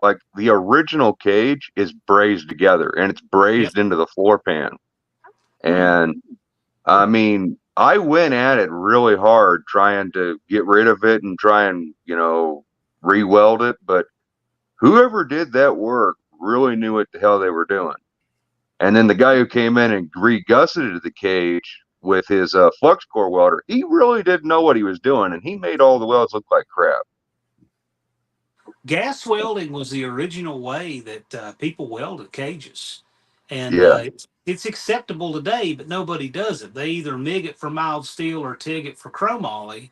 original cage is brazed together and it's brazed into the floor pan. And I mean, I went at it really hard trying to get rid of it and try and, re-weld it, but whoever did that work really knew what the hell they were doing. And then the guy who came in and re-gusseted the cage with his flux core welder, he really didn't know what he was doing, and he made all the welds look like crap. Gas welding was the original way that people welded cages, and Yeah. it's acceptable today, but nobody does it. They either MIG it for mild steel or TIG it for chromoly.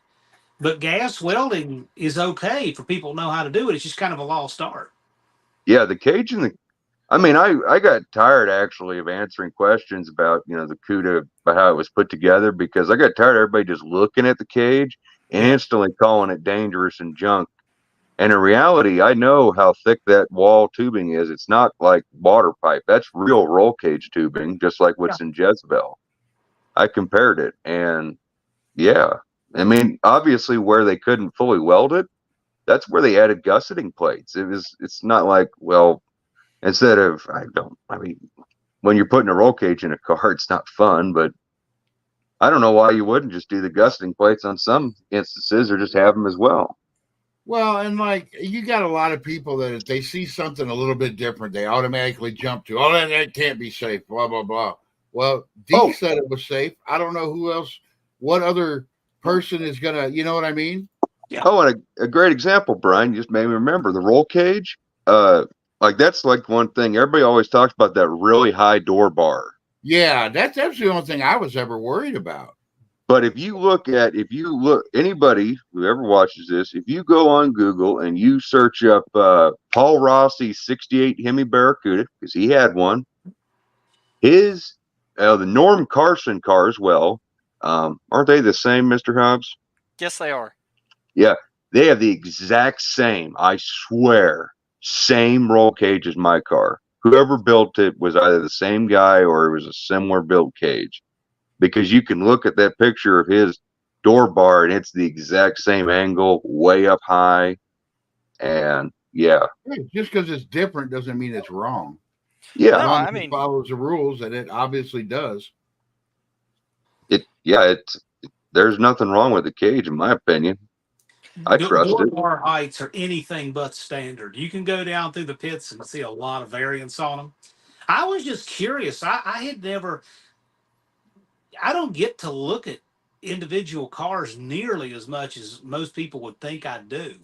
But gas welding is okay for people who know how to do it. It's just kind of a lost art. Yeah, the cage and I got tired actually of answering questions about, the CUDA, about how it was put together, because I got tired of everybody just looking at the cage and instantly calling it dangerous and junk. And in reality, I know how thick that wall tubing is. It's not like water pipe. That's real roll cage tubing, just like what's in Jezebel. I compared it, and yeah, I mean, obviously where they couldn't fully weld it, that's where they added gusseting plates. It's not like, well, instead of, when you're putting a roll cage in a car, it's not fun, but I don't know why you wouldn't just do the gusseting plates on some instances, or just have them as well. Well, and like you got a lot of people that if they see something a little bit different, they automatically jump to, oh, that can't be safe, blah, blah, blah. Well, Deke said it was safe. I don't know who else, what other person is going to, you know what I mean? Yeah. Oh, and a great example, Brian, you just made me remember the roll cage. That's like one thing. Everybody always talks about that really high door bar. Yeah, that's the only thing I was ever worried about. But if you look, anybody who ever watches this, if you go on Google and you search up Paul Rossi's 68 Hemi Barracuda, because he had one, the Norm Carson car as well, aren't they the same, Mr. Hobbs? Yes, they are. Yeah, they have the exact same, I swear, same roll cage as my car. Whoever built it was either the same guy or it was a similar built cage. Because you can look at that picture of his door bar and it's the exact same angle, way up high. And yeah. Just because it's different doesn't mean it's wrong. Yeah. No, I mean, it follows the rules, and it obviously does. There's nothing wrong with the cage, in my opinion. I trust it. Door bar heights are anything but standard. You can go down through the pits and see a lot of variance on them. I was just curious. I had never. I don't get to look at individual cars nearly as much as most people would think I do.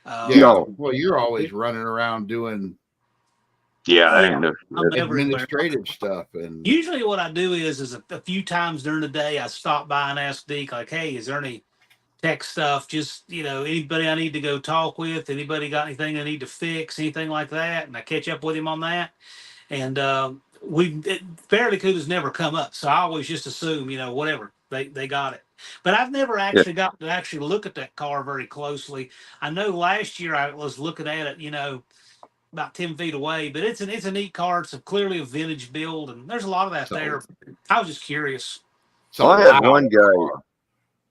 Well, you're always running around doing administrative stuff, and usually what I do is a few times during the day I stop by and ask Deke, like, hey, is there any tech stuff? Just, anybody I need to go talk with? Anybody got anything I need to fix? Anything like that? And I catch up with him on that. And Barracuda's never come up, so I always just assume, whatever, they got it. But I've never actually got to actually look at that car very closely. I know last year I was looking at it, about 10 feet away, but it's a neat car. It's clearly a vintage build, and there's a lot of that there. I was just curious. So I had one guy.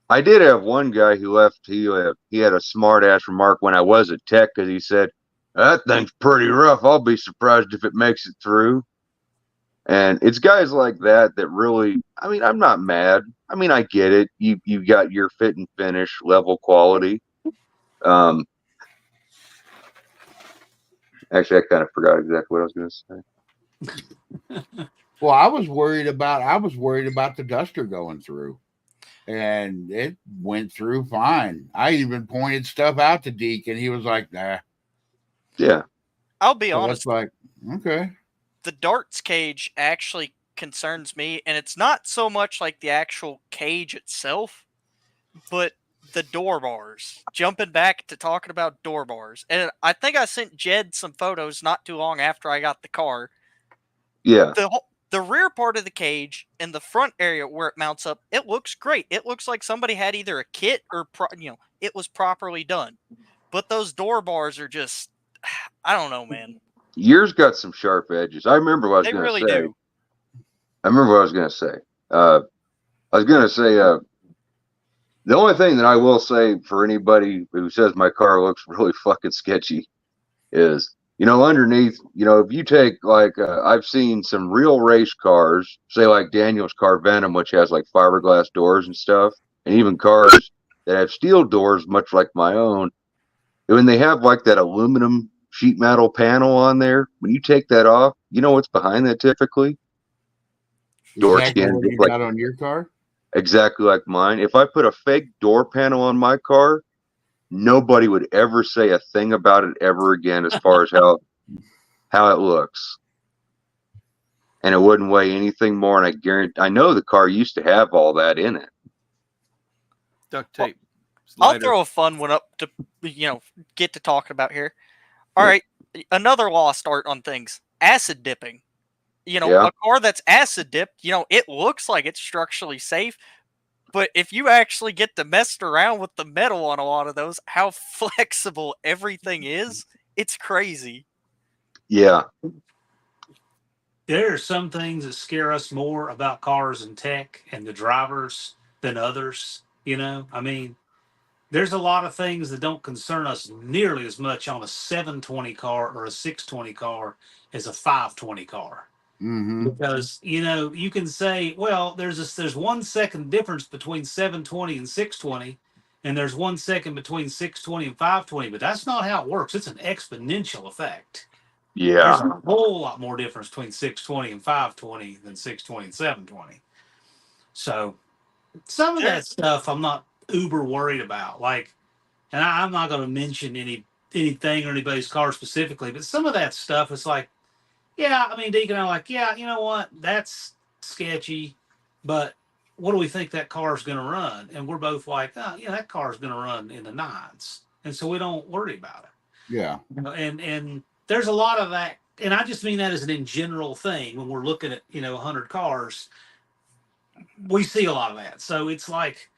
I did have one guy who left. He had a smart ass remark when I was at Tech, because he said, that thing's pretty rough. I'll be surprised if it makes it through. And it's guys like that really, I'm not mad. I get it. You got your fit and finish level quality. Actually, I kind of forgot exactly what I was going to say. Well, I was worried about the Duster going through, and it went through fine. I even pointed stuff out to Deke, and he was like, nah. Yeah. I'll be honest. Like, okay. The darts cage actually concerns me, and it's not so much like the actual cage itself, but the door bars. Jumping back to talking about door bars. And I think I sent Jed some photos not too long after I got the car. Yeah. The rear part of the cage and the front area where it mounts up, it looks great. It looks like somebody had either a kit or it was properly done. But those door bars are just, I don't know, man. Yours got some sharp edges. I remember what I was going to say. They really do. I remember what I was going to say. The only thing that I will say for anybody who says my car looks really fucking sketchy is, underneath, if you take like, I've seen some real race cars, say like Daniel's car Venom, which has like fiberglass doors and stuff, and even cars that have steel doors, much like my own. When they have like that aluminum sheet metal panel on there, when you take that off, you know what's behind that typically? Door Exactly skin, what just you like got on your car. exactly like mine. If I put a fake door panel on my car, nobody would ever say a thing about it ever again as far as how it looks. And it wouldn't weigh anything more. And I know the car used to have all that in it. Duct tape. I'll throw a fun one up to get to talking about here. All right, another lost art on things: acid dipping. Yeah. A car that's acid dipped, it looks like it's structurally safe, but if you actually get to mess around with the metal on a lot of those, how flexible everything is, it's crazy. Yeah. There are some things that scare us more about cars and tech and the drivers than others. I mean, there's a lot of things that don't concern us nearly as much on a 720 car or a 620 car as a 520 car. Mm-hmm. Because you can say, well, there's 1 second difference between 720 and 620, and there's 1 second between 620 and 520, but that's not how it works. It's an exponential effect. There's Yeah. a whole lot more difference between 620 and 520 than 620 and 720. So some of that stuff I'm not uber worried about. Like, and I'm not going to mention anything or anybody's car specifically, but some of that stuff is like, yeah, I mean, Deacon, I'm like, yeah, you know what? That's sketchy, but what do we think that car is going to run? And we're both like, oh, yeah, that car is going to run in the nines. And so we don't worry about it. Yeah. And there's a lot of that. And I just mean that as an in general thing. When we're looking at, 100 cars, we see a lot of that. So it's like,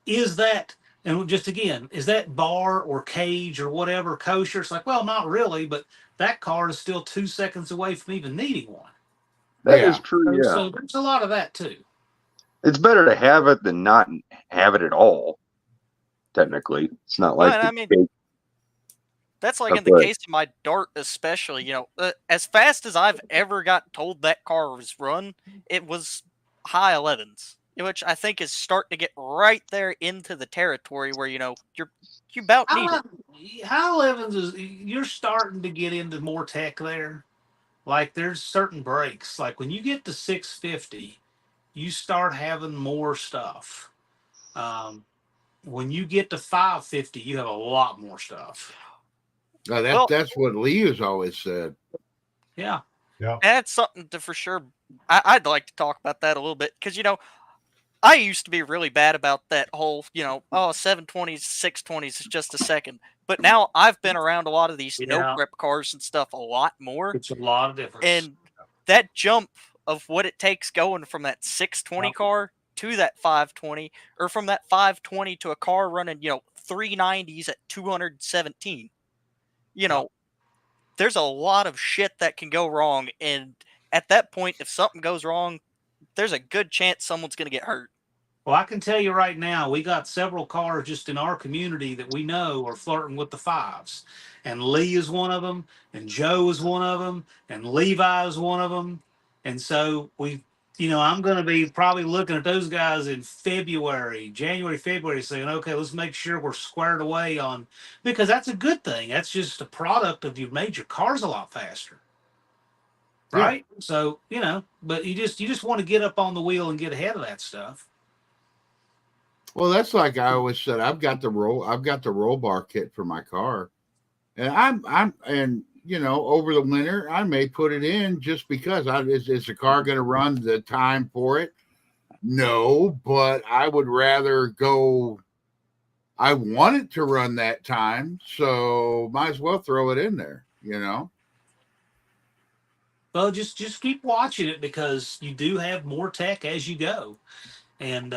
is that, and just again, is that bar or cage or whatever kosher? It's like, well, not really, but that car is still 2 seconds away from even needing one. That is true. So, Yeah. so there's a lot of that too. It's better to have it than not have it at all. Technically, it's not like I mean, that's like in the case of my Dart, especially. As fast as I've ever got told that car was run, it was high 11s, which I think is starting to get right there into the territory where you about need it. High 11s is you're starting to get into more tech there. Like there's certain brakes. Like when you get to 650, you start having more stuff. When you get to 550, you have a lot more stuff. That's what Lee has always said. Yeah. Yeah. And that's something to for sure. I'd like to talk about that a little bit because I used to be really bad about that whole 720s, 620s is just a second. But now I've been around a lot of these no prep cars and stuff a lot more. It's a lot of difference. And that jump of what it takes going from that 620 car to that 520, or from that 520 to a car running 390s at 217. There's a lot of shit that can go wrong, and at that point, if something goes wrong, there's a good chance someone's going to get hurt. Well, I can tell you right now, we got several cars just in our community that we know are flirting with the fives. And Lee is one of them, and Joe is one of them, and Levi is one of them. And so I'm going to be probably looking at those guys in January, February, saying, okay, let's make sure we're squared away on, because that's a good thing. That's just a product of you've made your cars a lot faster. Right? Yeah. So, but you just want to get up on the wheel and get ahead of that stuff. Well, that's like I always said. I've got the roll bar kit for my car, and over the winter I may put it in just because is the car going to run the time for it? No, but I would rather go. I want it to run that time, so might as well throw it in there. Well, just keep watching it because you do have more tech as you go, and.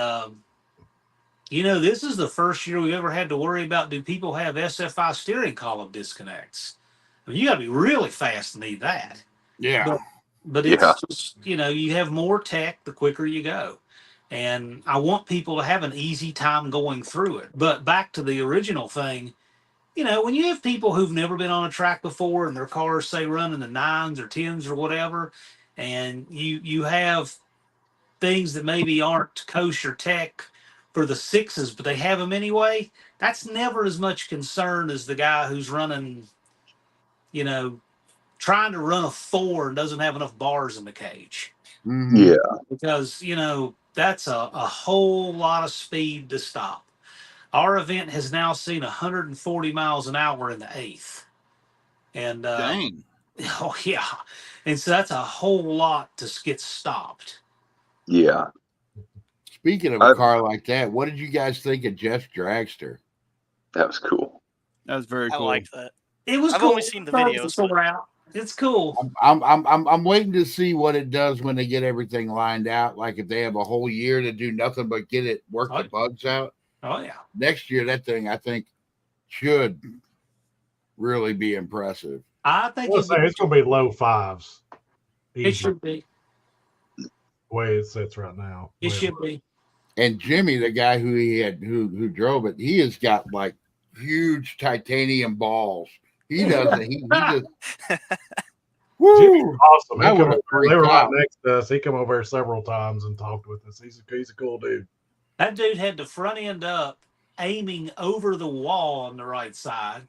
This is the first year we've ever had to worry about, do people have SFI steering column disconnects? I mean, you got to be really fast to need that. Yeah. but it's just, you have more tech the quicker you go. And I want people to have an easy time going through it. But back to the original thing, when you have people who've never been on a track before and their cars say running the 9s or 10s or whatever, and you have things that maybe aren't kosher tech for the 6s, but they have them anyway, that's never as much concern as the guy who's running, trying to run a 4 and doesn't have enough bars in the cage. Mhm. Yeah. Because, that's a whole lot of speed to stop. Our event has now seen 140 miles an hour in the 8th. And, Dang. oh, yeah. And so that's a whole lot to get stopped. Yeah. Speaking of a car like that, what did you guys think of Jeff's dragster? That was cool. That was very cool. I like that. It was I've cool. only seen the videos. Out. It's cool. I'm waiting to see what it does when they get everything lined out. Like if they have a whole year to do nothing but get it work the bugs out. Oh yeah. Next year, that thing I think should really be impressive. I think it's going to be low 5s. Easy. It should be. The way it sits right now. It should be. And Jimmy, the guy who drove it, he has got like huge titanium balls. He doesn't. He just. Jimmy's awesome. They were right next to us. He came over here several times and talked with us. He's a cool dude. That dude had the front end up, aiming over the wall on the right side.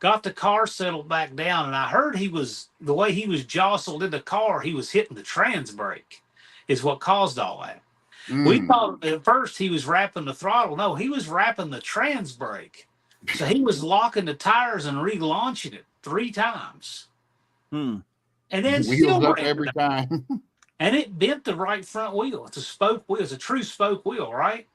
Got the car settled back down, and I heard the way he was jostled in the car, he was hitting the trans brake, is what caused all that. We thought at first he was wrapping the throttle. No, he was wrapping the trans brake. So he was locking the tires and relaunching it 3 times. And then wheels up every time. And it bent the right front wheel. It's a spoke wheel. It's a true spoke wheel, right?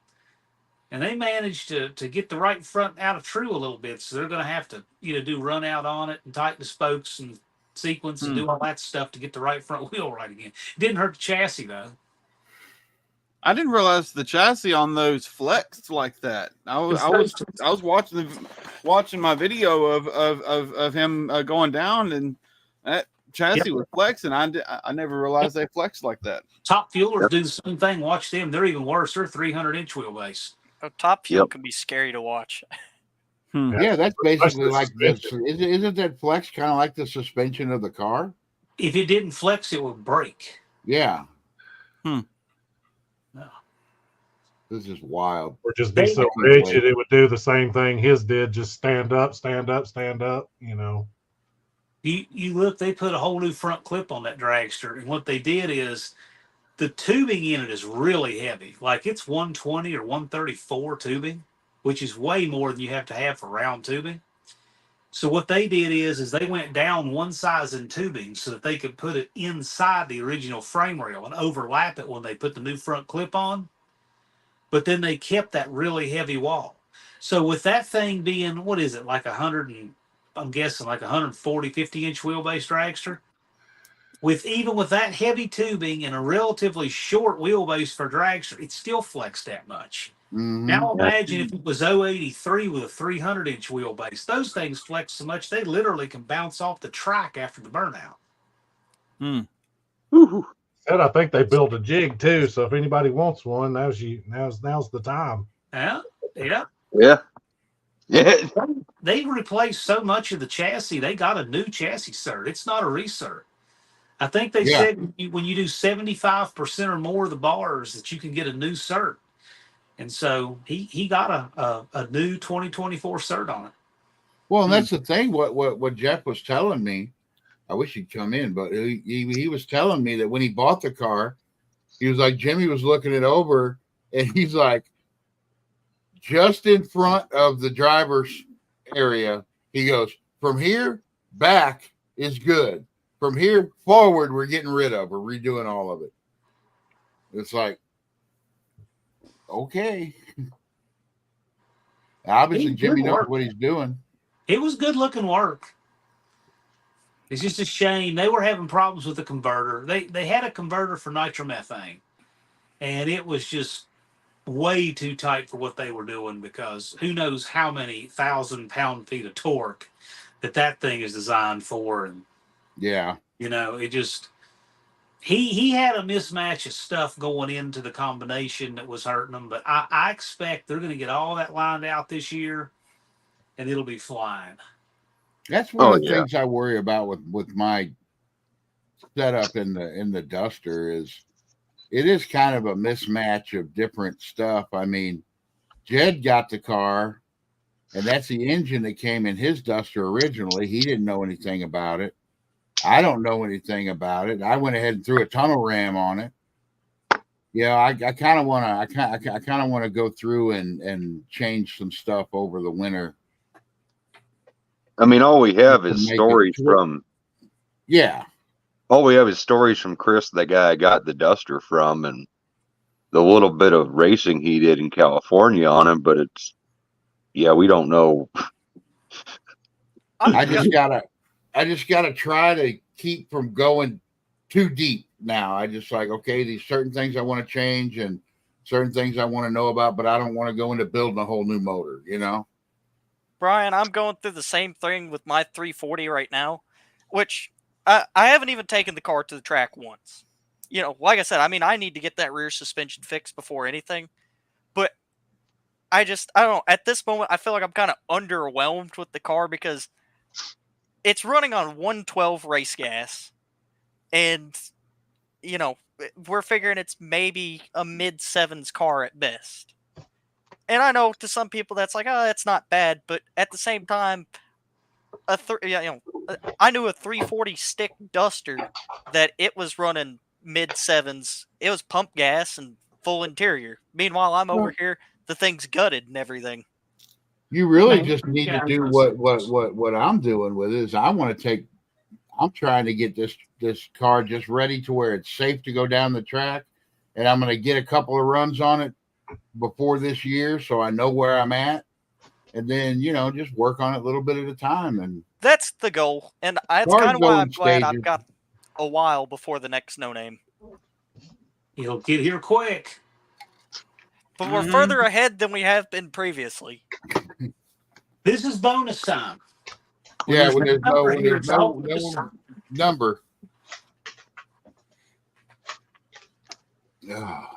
And they managed to get the right front out of true a little bit. So they're going to have to, do run out on it and tighten the spokes and sequence and do all that stuff to get the right front wheel right again. It didn't hurt the chassis, though. I didn't realize the chassis on those flexed like that. I was watching my video of him going down, and that chassis was flexing. I never realized they flexed like that. Top Fuelers do the same thing. Watch them; they're even worse. They're 300-inch wheelbase. Oh, Top Fuel can be scary to watch. Yeah, that's basically like this. Isn't that flex kind of like the suspension of the car? If it didn't flex, it would break. Yeah. No. This is wild. Or just be so rigid it would do the same thing his did, just stand up, stand up, stand up, You look, they put a whole new front clip on that dragster, and what they did is the tubing in it is really heavy. Like it's 120 or 134 tubing, which is way more than you have to have for round tubing. So what they did is they went down one size in tubing so that they could put it inside the original frame rail and overlap it when they put the new front clip on. But then they kept that really heavy wall. So with that thing being, what is it, like 140, 50-inch wheelbase dragster? Even with that heavy tubing and a relatively short wheelbase for dragster, it still flexed that much. Now imagine if it was 083 with a 300-inch wheelbase. Those things flex so much they literally can bounce off the track after the burnout. And I think they built a jig too. So if anybody wants one, now's the time. Yeah. They replaced so much of the chassis. They got a new chassis cert. It's not a recert. I think they said when you do 75% or more of the bars that you can get a new cert. And so he got a new 2024 cert on it. Well, and that's the thing. What Jeff was telling me, I wish he'd come in, but he was telling me that when he bought the car, he was like, Jimmy was looking it over, and he's like, just in front of the driver's area, he goes, from here back is good. From here forward, we're getting rid of. We're redoing all of it. It's like, okay. Obviously, Jimmy knows what he's doing. It was good looking work. It's just a shame they were having problems with the converter. They had a converter for nitromethane, and it was just way too tight for what they were doing because who knows how many 1,000 pound-feet of torque that thing is designed for. And yeah, it just He had a mismatch of stuff going into the combination that was hurting him, but I expect they're going to get all that lined out this year, and it'll be flying. That's one Oh of the yeah. things I worry about with my setup in the Duster is it is kind of a mismatch of different stuff. I mean, Jed got the car, and that's the engine that came in his Duster originally. He didn't know anything about it. I don't know anything about it. I went ahead and threw a tunnel ram on it. Yeah, I kind of want to. I kind of want to go through and change some stuff over the winter. I mean, all we have To is make it stories twi- from. Yeah, All we have is stories from Chris, the guy I got the Duster from, and the little bit of racing he did in California on him. But it's, yeah, we don't know. I just gotta try to keep from going too deep now. I just like, okay, these certain things I want to change and certain things I want to know about, but I don't want to go into building a whole new motor, you know? Brian, I'm going through the same thing with my 340 right now, which I haven't even taken the car to the track once. You know, like I said, I mean, I need to get that rear suspension fixed before anything, but I don't know. At this moment, I feel like I'm kind of underwhelmed with the car because it's running on 112 race gas, and, you know, we're figuring it's maybe a mid sevens car at best. And I know to some people that's like, oh, that's not bad, but at the same time, I knew a 340 stick Duster that it was running mid sevens. It was pump gas and full interior. Meanwhile, I'm over here, the thing's gutted and everything. You really just need to do what I'm doing with it is I'm trying to get this car just ready to where it's safe to go down the track, and I'm going to get a couple of runs on it before this year so I know where I'm at, and then just work on it a little bit at a time. And that's the goal, and that's cars kind of go why in I'm glad stages. I've got a while before the next no name. He'll get here quick. But we're further ahead than we have been previously. This is bonus time. Yeah, when there's no number. I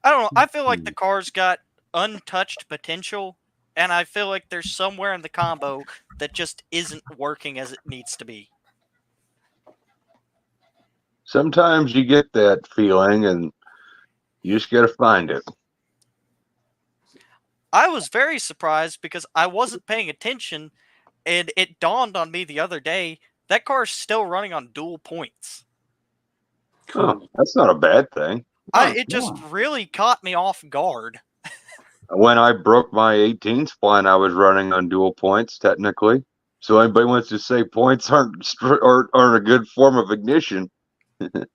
don't know. I feel like the car's got untouched potential, and I feel like there's somewhere in the combo that just isn't working as it needs to be. Sometimes you get that feeling, and you just got to find it. I was very surprised because I wasn't paying attention, and it dawned on me the other day that car's still running on dual points. Oh, that's not a bad thing. It just really caught me off guard. When I broke my 18 spline, I was running on dual points technically. So anybody wants to say points aren't a good form of ignition. I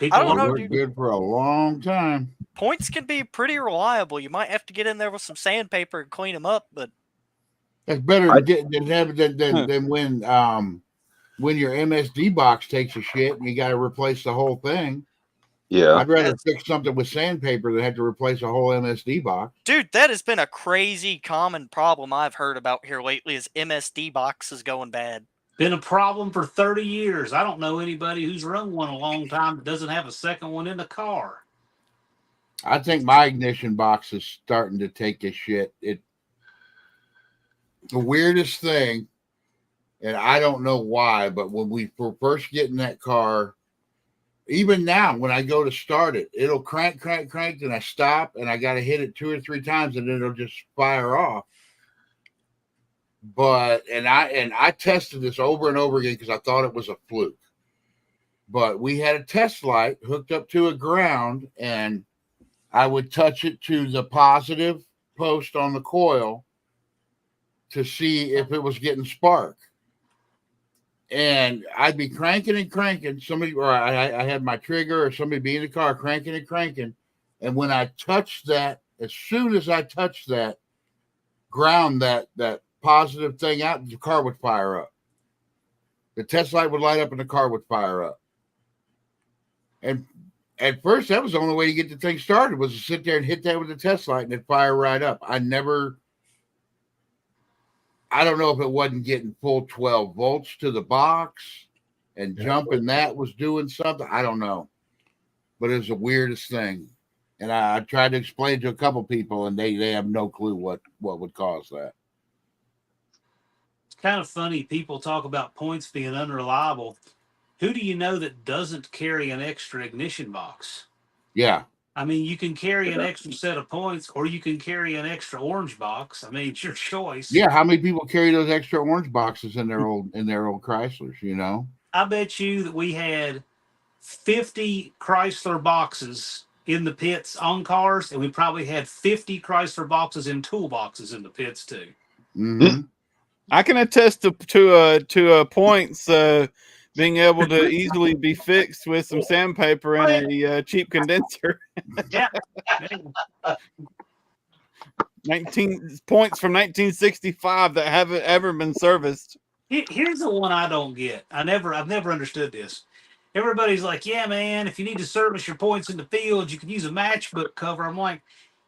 don't know, dude. Good for a long time. Points can be pretty reliable. You might have to get in there with some sandpaper and clean them up, but that's better than when your MSD box takes a shit and you got to replace the whole thing. Yeah, I'd rather fix something with sandpaper than have to replace a whole MSD box. Dude, that has been a crazy common problem I've heard about here lately is MSD boxes going bad. Been a problem for 30 years. I don't know anybody who's run one a long time that doesn't have a second one in the car. I think my ignition box is starting to take a shit. The weirdest thing, and I don't know why, but when we were first getting that car, even now when I go to start it, it'll crank, and I stop and I got to hit it 2 or 3 times and then it'll just fire off. But I tested this over and over again because I thought it was a fluke. But we had a test light hooked up to a ground, and I would touch it to the positive post on the coil to see if it was getting spark. And I'd be cranking and cranking. I had my trigger or somebody be in the car cranking and cranking. And when I touched that, as soon as I touched that ground, that positive thing out, the car would fire up. The test light would light up and the car would fire up. And at first, that was the only way to get the thing started was to sit there and hit that with the test light and it'd fire right up. I don't know if it wasn't getting full 12 volts to the box. and Yeah. jumping that was doing something. I don't know, but it was the weirdest thing. And I tried to explain to a couple people, and they have no clue what would cause that. It's kind of funny. People talk about points being unreliable. Who do you know that doesn't carry an extra ignition box? Yeah. I mean, you can carry an extra set of points, or you can carry an extra orange box. I mean, it's your choice. Yeah. How many people carry those extra orange boxes in their old Chryslers? You know. I bet you that we had 50 Chrysler boxes in the pits on cars, and we probably had 50 Chrysler boxes in toolboxes in the pits too. Mm-hmm. I can attest to points being able to easily be fixed with some sandpaper and a cheap condenser. Yeah. 19 points from 1965 that haven't ever been serviced. Here's the one I don't get. I've never understood this. Everybody's like, yeah, man, if you need to service your points in the field, you can use a matchbook cover. I'm like,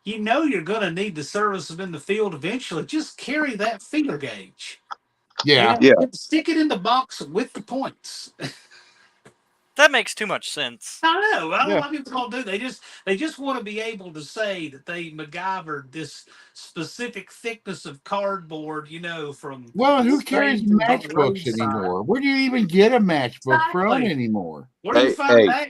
you know you're going to need to service them in the field eventually. Just carry that feeler gauge. Yeah. Yeah. Stick it in the box with the points. That makes too much sense. I know. I don't know Yeah. why people don't do. They just want to be able to say that they MacGyvered this specific thickness of cardboard, from. Well, who carries Spain to the matchbooks roadside. anymore? Where do you even get a matchbook from Exactly. anymore? Where do you find that?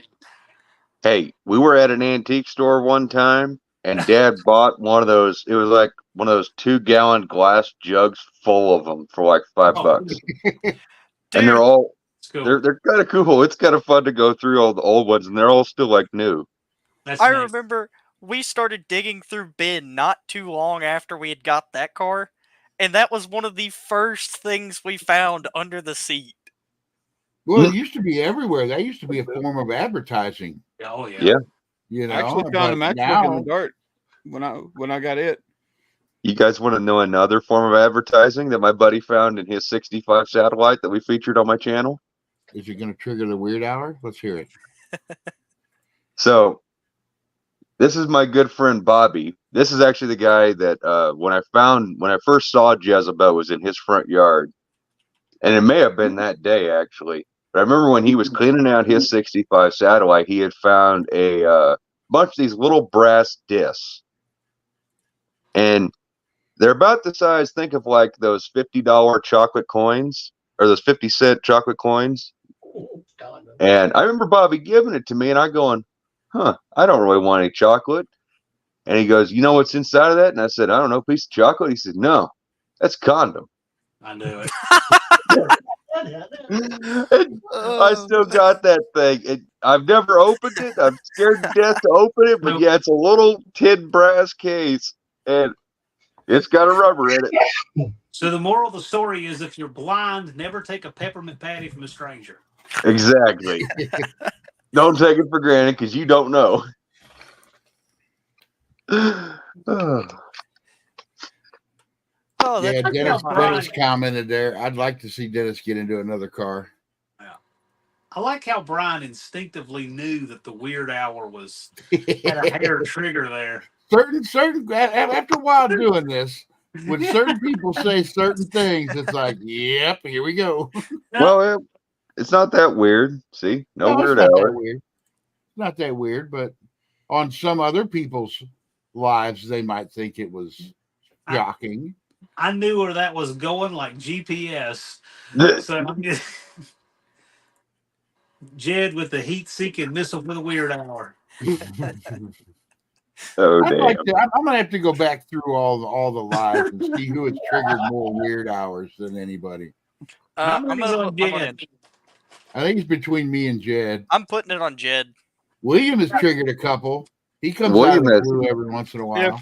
Hey, we were at an antique store one time, and Dad bought one of those. It was like one of those 2-gallon glass jugs full of them for like $5. Dude, And they're all It's cool. they're kind of cool. It's kind of fun to go through all the old ones, and they're all still like new. That's I amazing. remember we started digging through bin not too long after we had got that car, and that was one of the first things we found under the seat. Well, it used to be everywhere. That used to be a form of advertising. Oh yeah. Yeah. You know, I actually found a but matchbook in now, the dirt when I got it. You guys want to know another form of advertising that my buddy found in his 65 satellite that we featured on my channel? is it going to trigger the weird hour? Let's hear it. So this is my good friend Bobby. This is actually the guy that when I first saw Jezebel was in his front yard. And it may have been that day actually. But I remember when he was cleaning out his 65 satellite, he had found a bunch of these little brass discs. And they're about the size, think of like those $50 chocolate coins or those 50-cent chocolate coins. And I remember Bobby giving it to me and I going, I don't really want any chocolate. And he goes, you know what's inside of that? And I said, I don't know, piece of chocolate. He said, no, that's condom. I knew it. I still got that thing. I've never opened it. I'm scared to death to open it, but yeah, it's a little tin brass case and it's got a rubber in it. So the moral of the story is, if you're blind, never take a peppermint patty from a stranger. Exactly. Don't take it for granted because you don't know. Oh, Yeah, that's Dennis commented there. I'd like to see Dennis get into another car. Yeah. I like how Brian instinctively knew that the weird hour had a hair trigger there. certain after a while doing this, when certain people say certain things, it's like, yep, here we go. Well, it's not that weird. See, no weird it's not hour. that weird. Not that weird, but on some other people's lives, they might think it was shocking. I knew where that was going, like GPS. So Jed with the heat-seeking missile for the weird hour. Oh, damn. I'm gonna have to go back through all the lives and see who has triggered more weird hours than anybody. I'm on Jed. I think it's between me and Jed. I'm putting it on Jed. William has triggered a couple. He comes out of the blue every once in a while. Yep.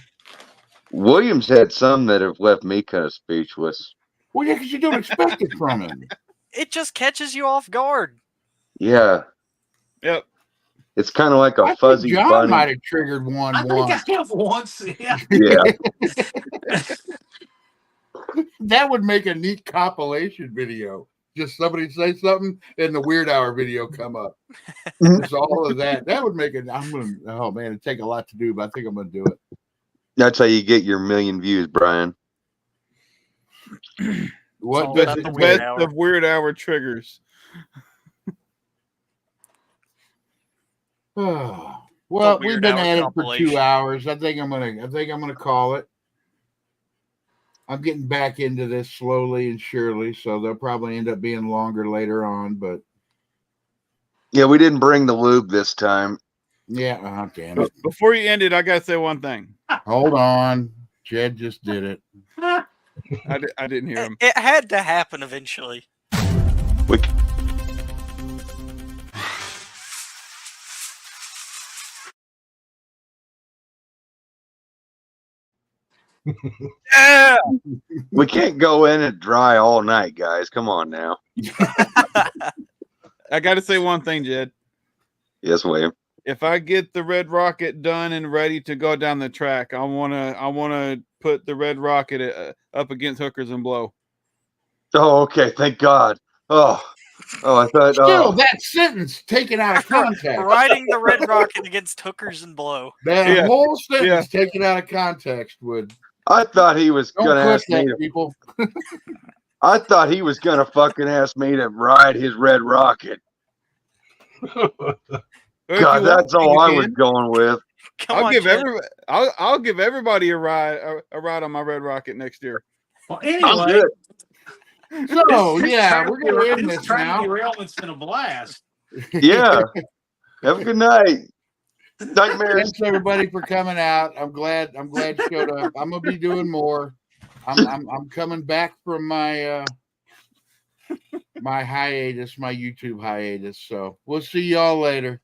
William's had some that have left me kind of speechless. Well, yeah, because you don't expect it from him. It just catches you off guard. Yeah. Yep. It's kind of like a fuzzy John bunny. might have triggered one I once. think I have once. Yeah. Yeah. That would make a neat compilation video. Just somebody say something and the weird hour video come up. It's all of that. That would make it. Oh man, it'd take a lot to do, but I think I'm gonna do it. That's how you get your 1 million views, Brian. What It's does all it about the take? weird Best hour. of weird hour triggers. Well, weird we've been hour at it for 2 compilation. hours. I think I'm gonna call it. I'm getting back into this slowly and surely, so they'll probably end up being longer later on. But Yeah, we didn't bring the lube this time. yeah, oh, damn it. Before you end it, I gotta say one thing. Hold on. Jed just did it. I didn't hear him. It had to happen eventually. We, Yeah. we can't go in and dry all night, guys. Come on now. I gotta say one thing, Jed. Yes, William. If I get the Red Rocket done and ready to go down the track, I wanna put the Red Rocket up against Hookers and Blow. Oh, okay. Thank God. Oh, I thought. Still, Oh, that sentence taken out of context. Riding the Red Rocket against Hookers and Blow. That Yeah. whole sentence taken out of context would. I thought he was Don't gonna click ask me. that, people. I thought he was gonna fucking ask me to ride his Red Rocket. If God, you that's want, all you I can. was going with. Come I'll on, give Jed. I'll give everybody a ride on my Red Rocket next year. Well, I'm anyway, good. So yeah, we're gonna end this this train now. derailment's been a blast. Yeah. Have a good night. Nightmares. Thanks everybody for coming out. I'm glad you showed up. I'm gonna be doing more. I'm coming back from my my hiatus, my YouTube hiatus. So we'll see y'all later.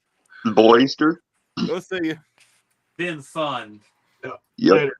Boyster. We'll see you. Been fun. Yep. Later.